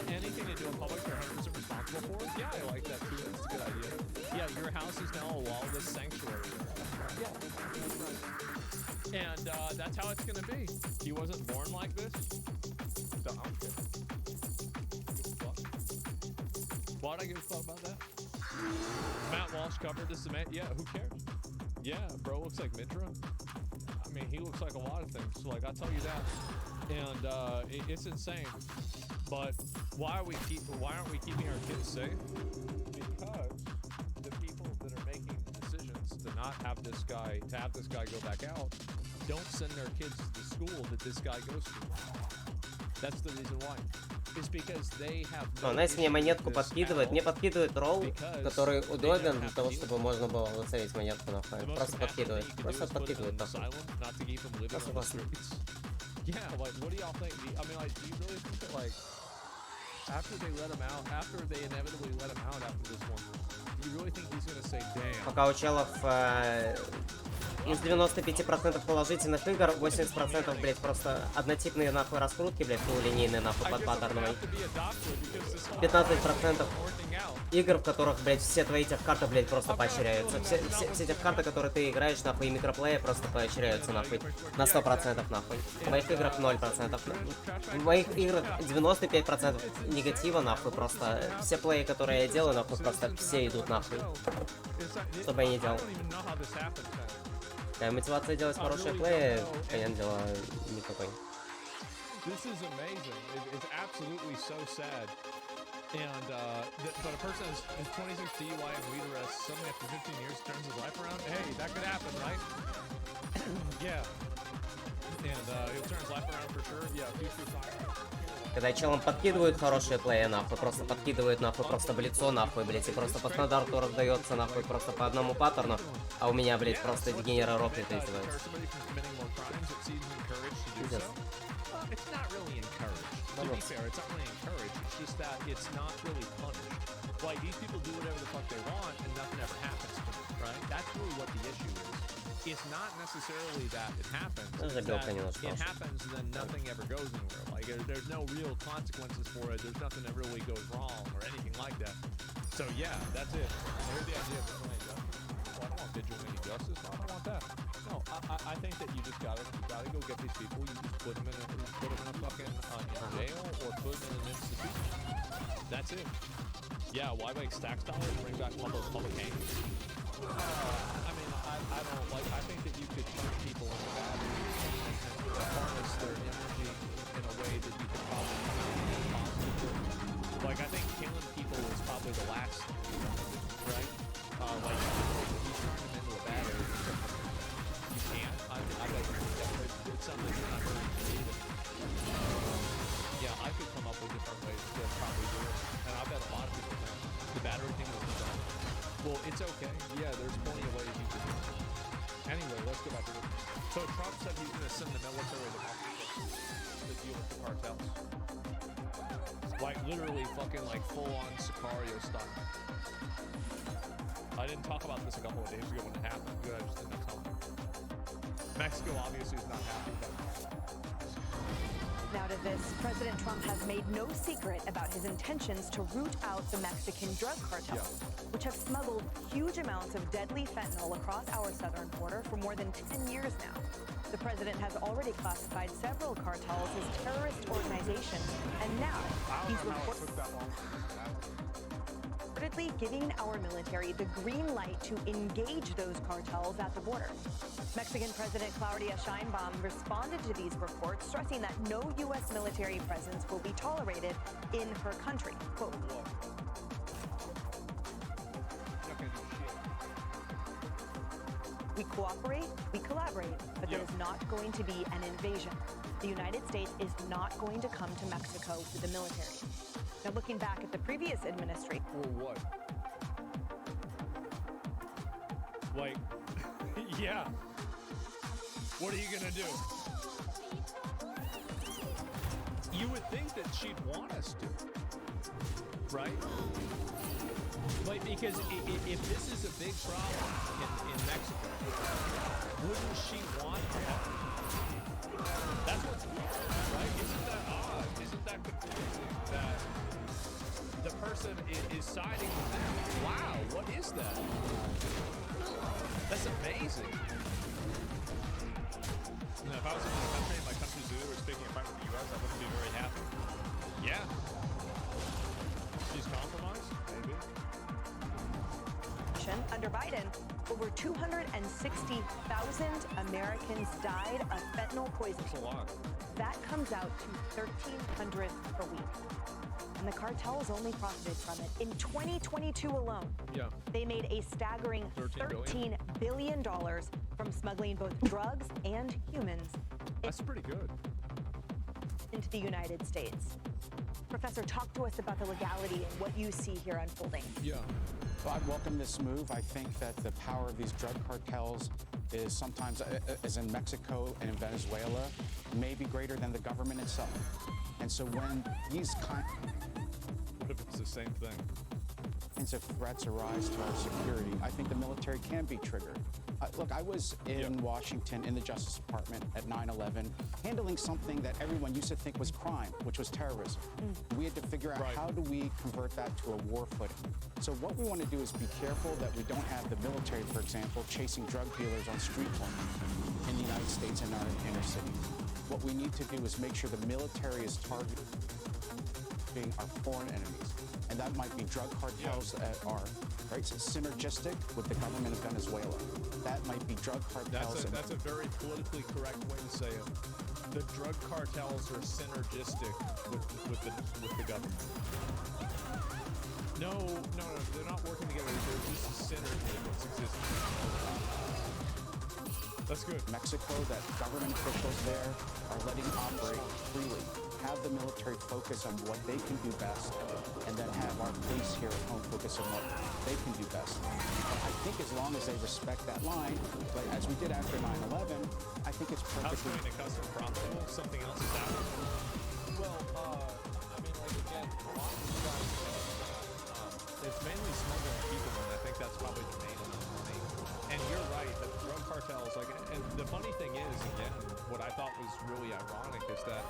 anything they do in public they're 100% responsible for. Yeah, I like that too. That's a good idea. Yeah, your house is now a lawless sanctuary. Yeah, that's right. And that's how it's gonna be. He wasn't born like this. So I don't care. Why'd I give a thought about that? Matt Walsh covered this cement. Yeah, who cares? Yeah, bro looks like Midra. I mean, he looks like a lot of things. So, like, I'll tell you that. And it's insane. But why aren't we keeping our kids safe? Because the people that are making decisions to not have this guy go back out don't send their kids to the school that this guy goes to. That's the reason why. It's because they have no. Найс мне монетку подкидывает. Мне подкидывает ролл, который удобен для того, чтобы можно было выцелить монетку, нахуй. Просто подкидывает. Просто подкидывает, нахуй. Просто классно. Yeah, like, what do y'all think? I mean, like, do you really think that, like, after they let him out, after they inevitably let him out after this one, do you really think he's gonna say, damn? Пока у челов из 95% положительных игр, 80%, блять, просто однотипные, нахуй, раскрутки, блять, полулинейные, нахуй, под паттерновой. 15% игр, в которых, блять, все твои техкарты, блять, просто поощряются. Все техкарты, которые ты играешь, нахуй, и микроплеи просто поощряются, нахуй, на 100%, нахуй. В моих играх 0%. В моих играх 95% негатива, нахуй, просто все плеи, которые я делаю, нахуй, просто все идут, нахуй. Что бы я ни делал. Мотивация делать хорошие плеи, понятное дело, никакой. This is amazing. It's absolutely so sad. And but a person has 26 DUI and weed arrest suddenly after 15 years turns his life around. Hey, that could happen, right? Yeah. And he'll turn his life around for sure. Yeah, future fire. Когда челом подкидывают хорошие плеи, нахуй, просто подкидывают, нахуй, просто в лицо, нахуй, блять, и просто по стандарту раздается, нахуй, просто по одному паттерну, а у меня, блять, просто дегенера рофлит издевается. Пиздец. It's not really encouraged. To be fair, it's not really encouraged. It's just that it's not really punished. Like, these people do whatever the fuck they want and nothing ever happens to them, right? That's really what the issue is. it's not necessarily that it happens. There's a It's that built-in it happens and then nothing ever goes anywhere. Like there's no real consequences for it. There's nothing that really goes wrong or anything like that. So yeah, that's it. Here's the idea of vigilante justice. Well, I don't want vigilante justice. No, I don't want that. No, I think that you gotta go get these people. You just put them in a fucking in jail or put them in an institution. That's it. Yeah, why make tax dollars and bring back public hanging? I mean, I don't like. I think that you could turn people into batteries and harness their energy in a way that you could probably come out more positive. Like I think killing people is probably the last thing, right? Like you turn them into a battery. You can't. I bet it's something you're not very creative. Yeah, I could come up with different ways to probably do it, and I bet a lot of people think the battery thing will be done. Well, it's okay. Yeah, there's plenty of ways you can do it. Anyway, let's get back to it. So Trump said he's going to send the military to Mexico to deal with the cartels. Like literally fucking like full-on Sicario style. I didn't talk about this a couple of days ago when it happened, because I just didn't tell him. Mexico obviously is not happy about it. Now to this, President Trump has made no secret about his intentions to root out the Mexican drug cartels, which have smuggled huge amounts of deadly fentanyl across our southern border for more than 10 years now. The president has already classified several cartels as terrorist organizations, and now he's reportedly giving our military the green light to engage those cartels at the border. Mexican President Claudia Sheinbaum responded to these reports, stressing that no U.S. military presence will be tolerated in her country. Quote, "We cooperate, we collaborate, but there is not going to be an invasion. The United States is not going to come to Mexico with the military." Now, looking back at the previous administration. Or what? Like, yeah. What are you gonna do? You would think that she'd want us to, right? Like, because if this is a big problem in Mexico, wouldn't she want help? That's what's weird, right? Isn't that odd? Isn't that confusing that the person is siding with them? Wow, what is that? That's amazing. Now, if I was in my country and my country's leader was picking a fight with the U.S., I wouldn't be very happy. Yeah. She's compromised? Maybe. Under Biden, over 260,000 Americans died of fentanyl poisoning. That's a lot. That comes out to 1,300 per week. And the cartels only profited from it. In 2022 alone, they made a staggering $13 billion from smuggling both drugs and humans. That's pretty good. Into the United States. Professor, talk to us about the legality and what you see here unfolding. Yeah. Well, I welcome this move. I think that the power of these drug cartels is sometimes, as in Mexico and in Venezuela, may be greater than the government itself. And so when these What if it's the same thing? kinds of threats arise to our security, I think the military can be triggered. Look, I was in Washington in the Justice Department at 9/11, handling something that everyone used to think was crime, which was terrorism. We had to figure out how do we convert that to a war footing. So what we want to do is be careful that we don't have the military, for example, chasing drug dealers on street corners in the United States and our inner cities. What we need to do is make sure the military is targeting our foreign enemies. And that might be drug cartels that are synergistic with the government of Venezuela. That might be drug cartels. That's a very politically correct way to say it. The drug cartels are synergistic with the government. No, they're not working together. They're just a synergy of what's existing. That's good. Mexico, that government officials there are letting operate freely. Have the military focus on what they can do best, and then have our police here at home focus on what they can do best. But I think as long as they respect that line, like as we did after 9/11, I think it's perfectly... How's doing a custom profitable? Something else is happening? Well, I mean, like, again, a lot of these guys, it's mainly smuggling people, and I think that's probably the main. And you're right, that the drug cartels, like, and the funny thing is, again, what I thought was really ironic is that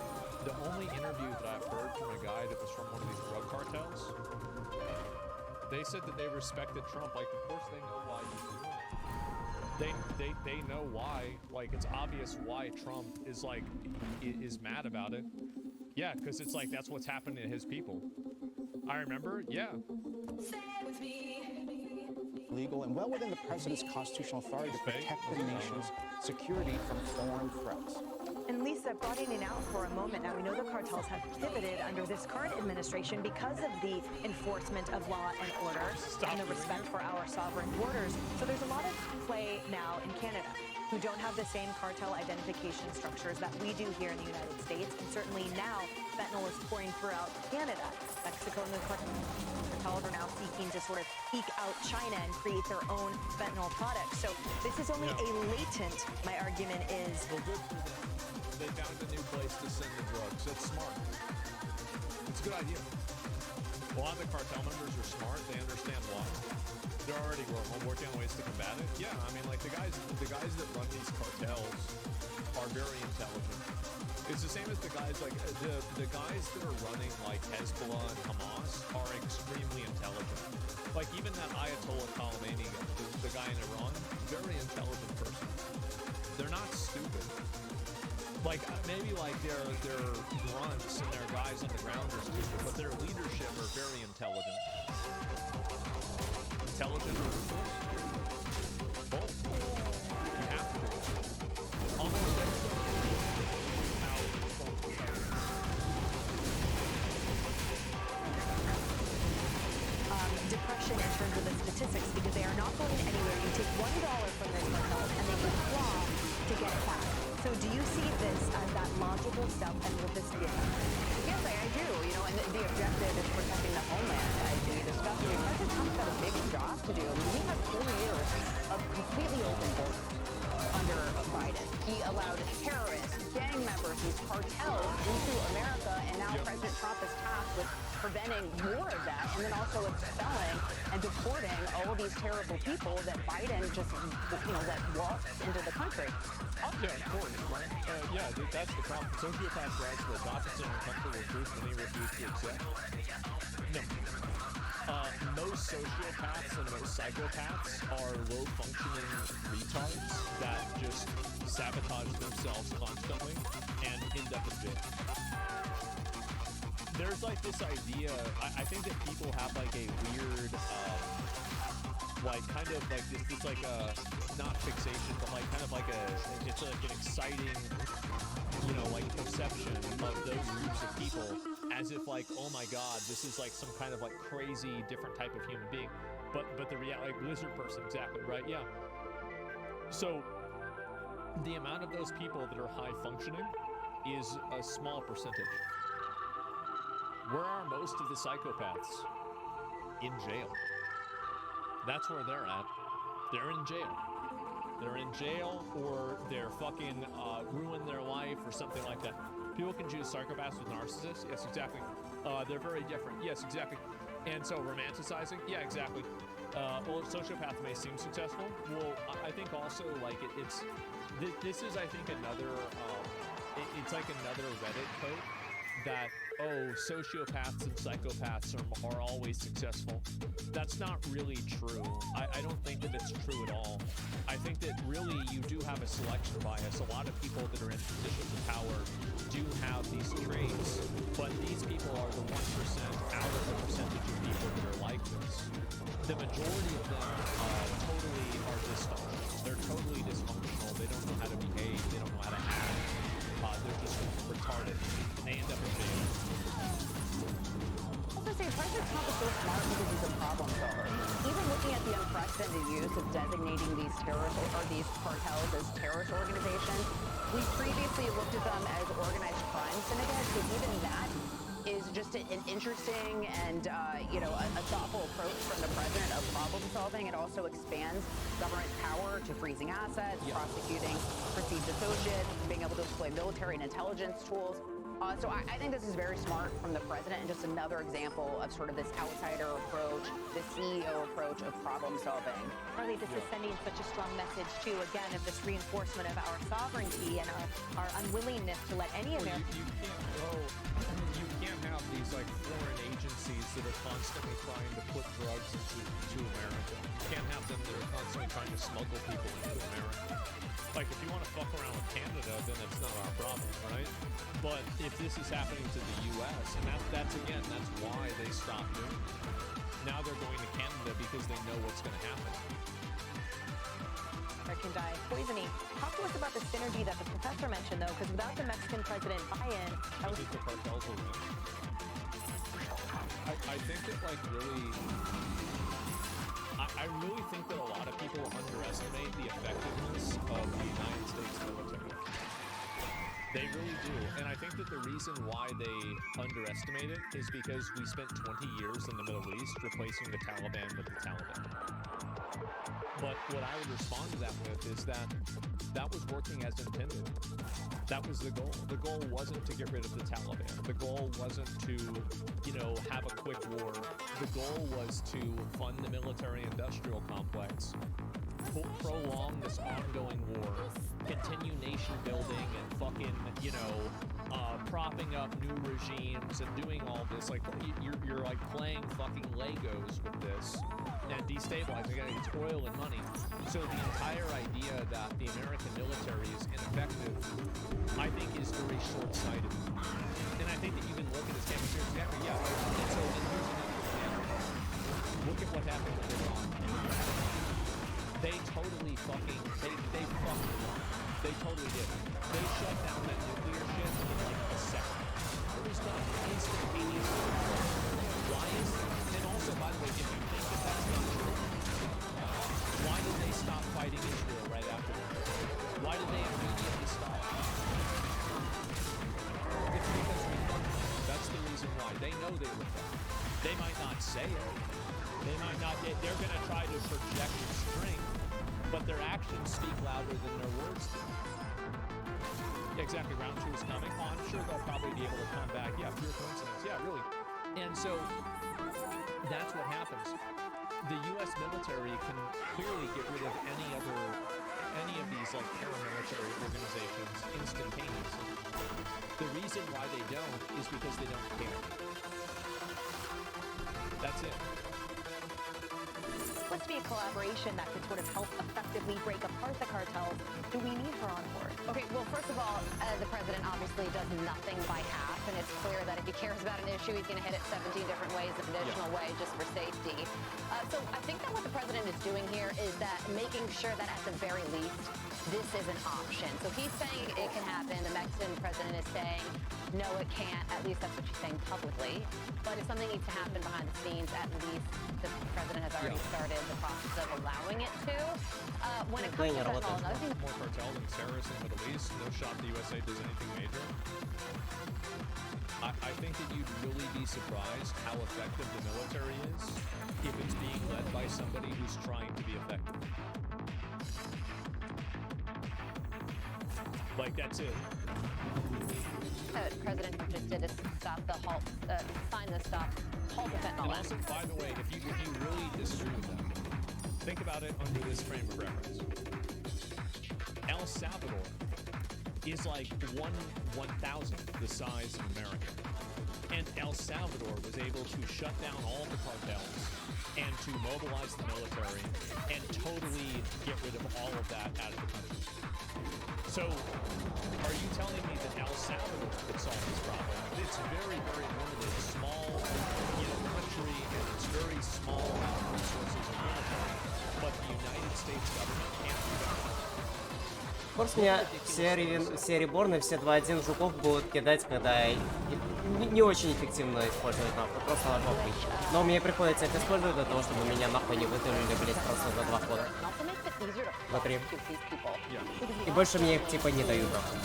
the only interview that I've heard from a guy that was from one of these drug cartels, they said that they respected Trump. Like, of course they know why he's doing it. They know why. Like, it's obvious why Trump is, like, is mad about it. Yeah, because it's like, that's what's happened to his people. I remember, yeah. Legal and well within the president's constitutional authority to protect the nation's security from foreign threats. And Lisa, broadening out for a moment, now we know the cartels have pivoted under this current administration because of the enforcement of law and order and the respect for our sovereign borders. So there's a lot of play now in Canada, who don't have the same cartel identification structures that we do here in the United States. And certainly now, fentanyl is pouring throughout Canada. Mexico and the cartels are now seeking to sort of eke out China and create their own fentanyl products. So this is only a latent, my argument is. Well, good for them. They found a new place to send the drugs. That's smart. It's a good idea. A lot of the cartel members are smart. They understand why. They're already working on ways to combat it. Yeah, I mean, like, the guys that run these cartels are very intelligent. It's the same as the guys, like, the guys that are running, like, Hezbollah and Hamas are extremely intelligent. Like, even that Ayatollah Khamenei, the guy in Iran, very intelligent person. They're not stupid. Like, maybe, like, their grunts and their guys on the ground are stupid, but their leadership are very intelligent. Intelligent or ruthless? Both. You have to. Almost everything. Depression in terms of the statistics, because they are not going anywhere. You take $1 from this cartel and they withdraw to get it back. So do you see this as that logical step, and will this be effective? Yes, I do. You know, and the objective is protecting the homeland, as we discussed. President Trump's got a big job to do. I mean, we have 4 years of completely open borders under Biden. He allowed terrorists, gang members, these cartels into America, and now President Trump is tasked with preventing more of that, and then also expelling and deporting all of these terrible people that Biden just, let walk into the country. Yeah, of course, right? Yeah, that's the problem. Sociopaths rise to the top of the country where truth many refuse to accept. No. Most sociopaths and most psychopaths are low-functioning retards that just sabotage themselves constantly and end up in jail. There's like this idea, I think that people have like a weird, like kind of like this, it's like a, not fixation, but like kind of like it's like an exciting, like perception of those groups of people as if like, oh my God, this is like some kind of like crazy different type of human being. But the reality, like lizard person, exactly, right? Yeah. So the amount of those people that are high functioning is a small percentage. Where are most of the psychopaths? In jail. That's where they're at. They're in jail. They're in jail, or they're fucking ruin their life or something like that. People confuse psychopaths with narcissists. Yes, exactly. They're very different. Yes, exactly. And so romanticizing? Yeah, exactly. Well, a sociopath may seem successful. Well, I think also like this is I think another it's like another Reddit quote that, oh, sociopaths and psychopaths are always successful. That's not really true. I don't think that it's true at all. I think that really you do have a selection bias. A lot of people that are in positions of power do have these traits, but these people are the 1% out of the percentage of people that are like this. The majority of them totally are dysfunctional. They're totally dysfunctional. They don't know how to behave. They don't know how to act. They're just retarded. And they end up in jail. I was going to say, President Trump is so smart because he's a problem solver. Even looking at the unprecedented use of designating these terrorist or these cartels as terrorist organizations, we previously looked at them as organized crime syndicates, because even that is just an interesting and a thoughtful approach from the president of problem solving. It also expands government power to freezing assets, prosecuting perceived associates, being able to deploy military and intelligence tools. So I think this is very smart from the president and just another example of sort of this outsider approach, the CEO approach of problem solving. Harley, this is sending such a strong message, too, again, of this reinforcement of our sovereignty and our unwillingness to let any American... You can't have these like foreign agencies that are constantly trying to put drugs into America. You can't have them that are constantly trying to smuggle people into America. Like, if you want to fuck around with Canada, then it's not our problem, right? But if this is happening to the U.S., and that's why they stopped doing it. Now they're going to Canada because they know what's going to happen. American diet poisoning. Talk to us about the synergy that the professor mentioned, though, because without the Mexican president buy-in... I think the cartels will win. I think that, like, really... I really think that a lot of people underestimate the effectiveness of the United States military. They really do. And I think that the reason why they underestimate it is because we spent 20 years in the Middle East replacing the Taliban with the Taliban. But what I would respond to that with is that that was working as intended. That was the goal. The goal wasn't to get rid of the Taliban. The goal wasn't to, have a quick war. The goal was to fund the military-industrial complex, prolong this ongoing war, continue nation building and fucking, propping up new regimes and doing all this. Like, you're like playing fucking Legos with this and destabilizing. Again, it's oil and money. So the entire idea that the American military is ineffective, I think, is very short-sighted. And I think that you can look at this game and say, yeah. And so here's another example. Look at what happened with Iran. They totally fucking, they fucked Iran. They totally did. They shut down that nuclear shit in like a second. It was done instantaneously. Why is that? And also, by the way, if you think that that's not true, why did they stop fighting Israel right afterwards? Why did they immediately stop? It's because we fucked them. That's the reason why. They know they were fucked. They might not say it. They might not get, they're going to try to project the strength, but their actions speak louder than their words do. Exactly, round 2 is coming. Oh, I'm sure they'll probably be able to come back. Yeah, pure coincidence. Yeah, really. And so that's what happens. The U.S. military can clearly get rid of any of these like paramilitary organizations instantaneously. The reason why they don't is because they don't care. That's it. Supposed to be a collaboration that could sort of help effectively break apart the cartels. Do we need her on board? Okay, well, first of all, the president obviously does nothing by half, and it's clear that if he cares about an issue, he's going to hit it 17 different ways, an additional way just for safety. So I think that what the president is doing here is that making sure that at the very least, this is an option. So he's saying it can happen. The Mexican president is saying, no, it can't. At least that's what she's saying publicly. But if something needs to happen behind the scenes, at least the president has already started the process of allowing it to. When it comes to fentanyl, another thing... More cartel than terrorists in the Middle East. No shot the USA does anything major. I think that you'd really be surprised how effective the military is if it's being led by somebody who's trying to be effective. Like, that's it. President just did stop the halt, sign the stop, halt the fentanyl. And also, by the way, if you really disagree with them, think about it under this frame of reference. El Salvador is like 1/1000th the size of America. And El Salvador was able to shut down all the cartels and to mobilize the military and totally get rid of all of that out of the country. So, are you telling me that El Salvador could solve this problem? It's very, very limited, small, country, and it's very small resources and military. But the United States government can't do that. Курс меня все реборны, все 2-1 жуков будут кидать, когда не очень эффективно использовать нахуй, просто нахуй. Но мне приходится это использовать для того, чтобы меня нахуй не вытянули, блять, просто за 2 хода. Внутри. И больше мне их типа не дают нахуй.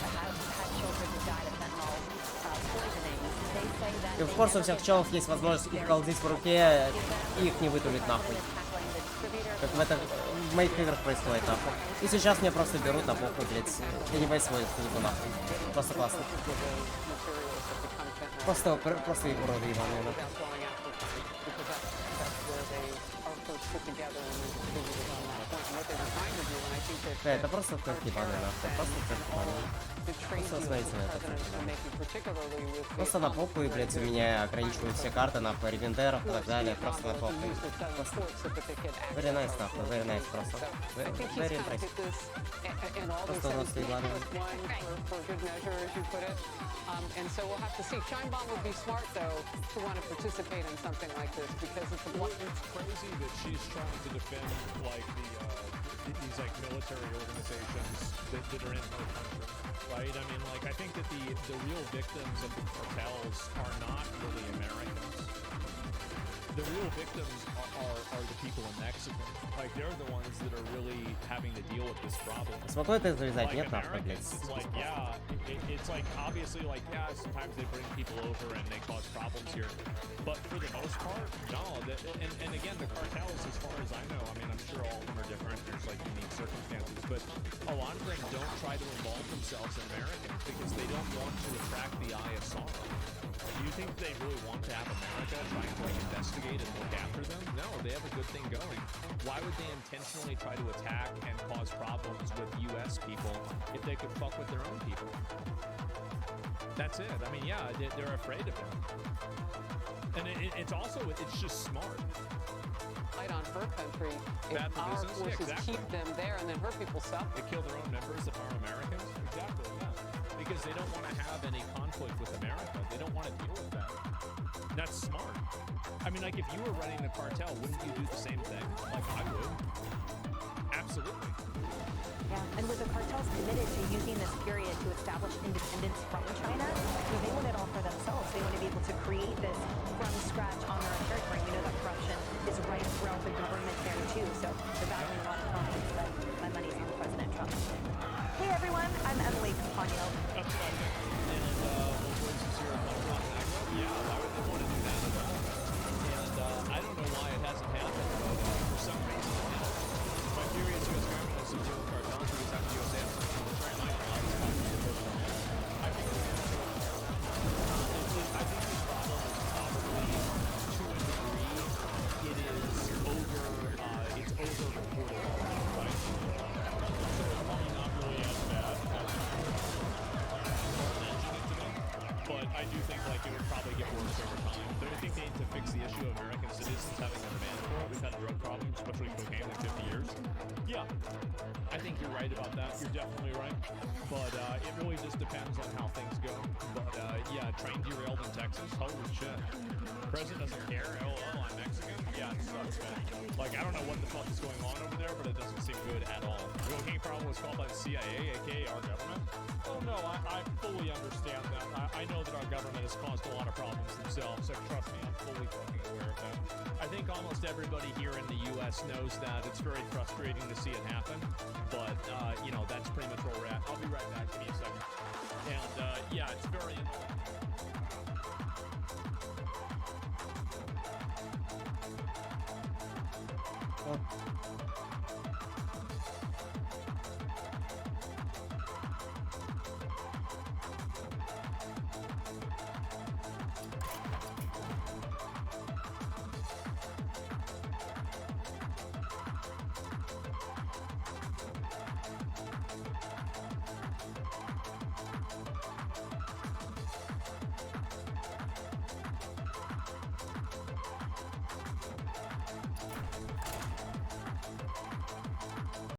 И в курсе у всех пчелов есть возможность их колдить в руке и их не вытулить нахуй. Как в моих играх происходит нахуй. И сейчас меня просто берут на похуй, блять. Я не боюсь свою нахуй. Просто классно. Просто уроды ебаные. without going after people, because that's where they are first put together and they're distributed on that point. And what they were trying to do, and I think that Это просто цирк ебаный, нахуй. Просто цирк ебаный. the trade Просто deals смотрите the на это. presidents are making, particularly with Просто на попу, и, блядь, у меня ограничивают все карты, нахуй, ревендеров и так далее. Просто на попу. Просто... Very nice, нахуй, very nice просто. Very impressive. Просто у нас ебаный. for good measure, as you put it. And so we'll have to see. Scheinbaum would be smart, though, to want to participate in something like this because it's a Well, it's crazy that she's trying to defend like these like military organizations that are in her country, right? I mean, like I think that the real victims of the cartels are not really Americans. The real victims are the people in Mexico. Like they're the ones that are really having to deal with this problem. Смогу это завязать? Нет, нахуй, блядь. It's like, yeah, it's like obviously like, yeah, sometimes they bring people over and they cause problems here. But for the most part, no. And again, the cartels, as far as I know, I mean, I'm sure all of them are different. There's like unique circumstances. But a lot of them don't try to involve themselves in Americans because they don't want to attract the eye of sorrow. Do you think they really want to have America trying to like investigate and look after them? No, they have a good thing going. Why would they intentionally try to attack and cause problems with U.S. people if they could fuck with their own people? That's it. I mean, yeah, they're afraid of it. And it's also, it's just smart. fight on her country if Bad for our business? Yeah, forces exactly. keep them there and then her people suffer. They kill their own members that are Americans? Exactly, yeah. Because they don't want to have any conflict with America. They don't want to deal with that. That's smart. I mean, like, if you were running the cartel, wouldn't you do the same thing? Like, I would. Absolutely. Yeah, and with the cartels committed to using this period to establish independence from China, they want it all for themselves. They want to be able to create this from scratch on their own territory. We know that corruption is right throughout the government there too, so they're battling a lot of confidence that my money's on President Trump. Hey everyone, I'm Emily Campagno. That's what I think. And voices here in yeah, why would they want to do that at all? And I don't know why it hasn't happened, but for some reason it has. My theory is U.S. government has some sort of cartels because after U.S. answers, it's very likely a lot of problems. I think this problem is probably, to a degree, it's over-reported, right? So it's probably not really as bad as but I do think like it would probably get worse over time. Don't you think they need to fix the issue of American citizens having a demand for it? We've had drug problems, especially cocaine, like 50 years. Yeah, I think you're right about that. You're definitely right. But it really just depends on how things go. But yeah, train derailed in Texas. Holy shit. President doesn't care. LOL, I'm Mexican. Yeah, it sucks, man. Like, I don't know what the fuck is going on over there, but it doesn't seem good at all. The cocaine problem was caused by the CIA, aka our government. Oh no, I fully understand that. I know that our government has caused a lot of problems themselves, so trust me, I'm fully fucking aware of that. I think almost everybody here in the U.S. knows that. It's very frustrating to see it happen, but, you know, that's pretty much where we're at. I'll be right back. Give me a second. And, yeah, it's very annoying.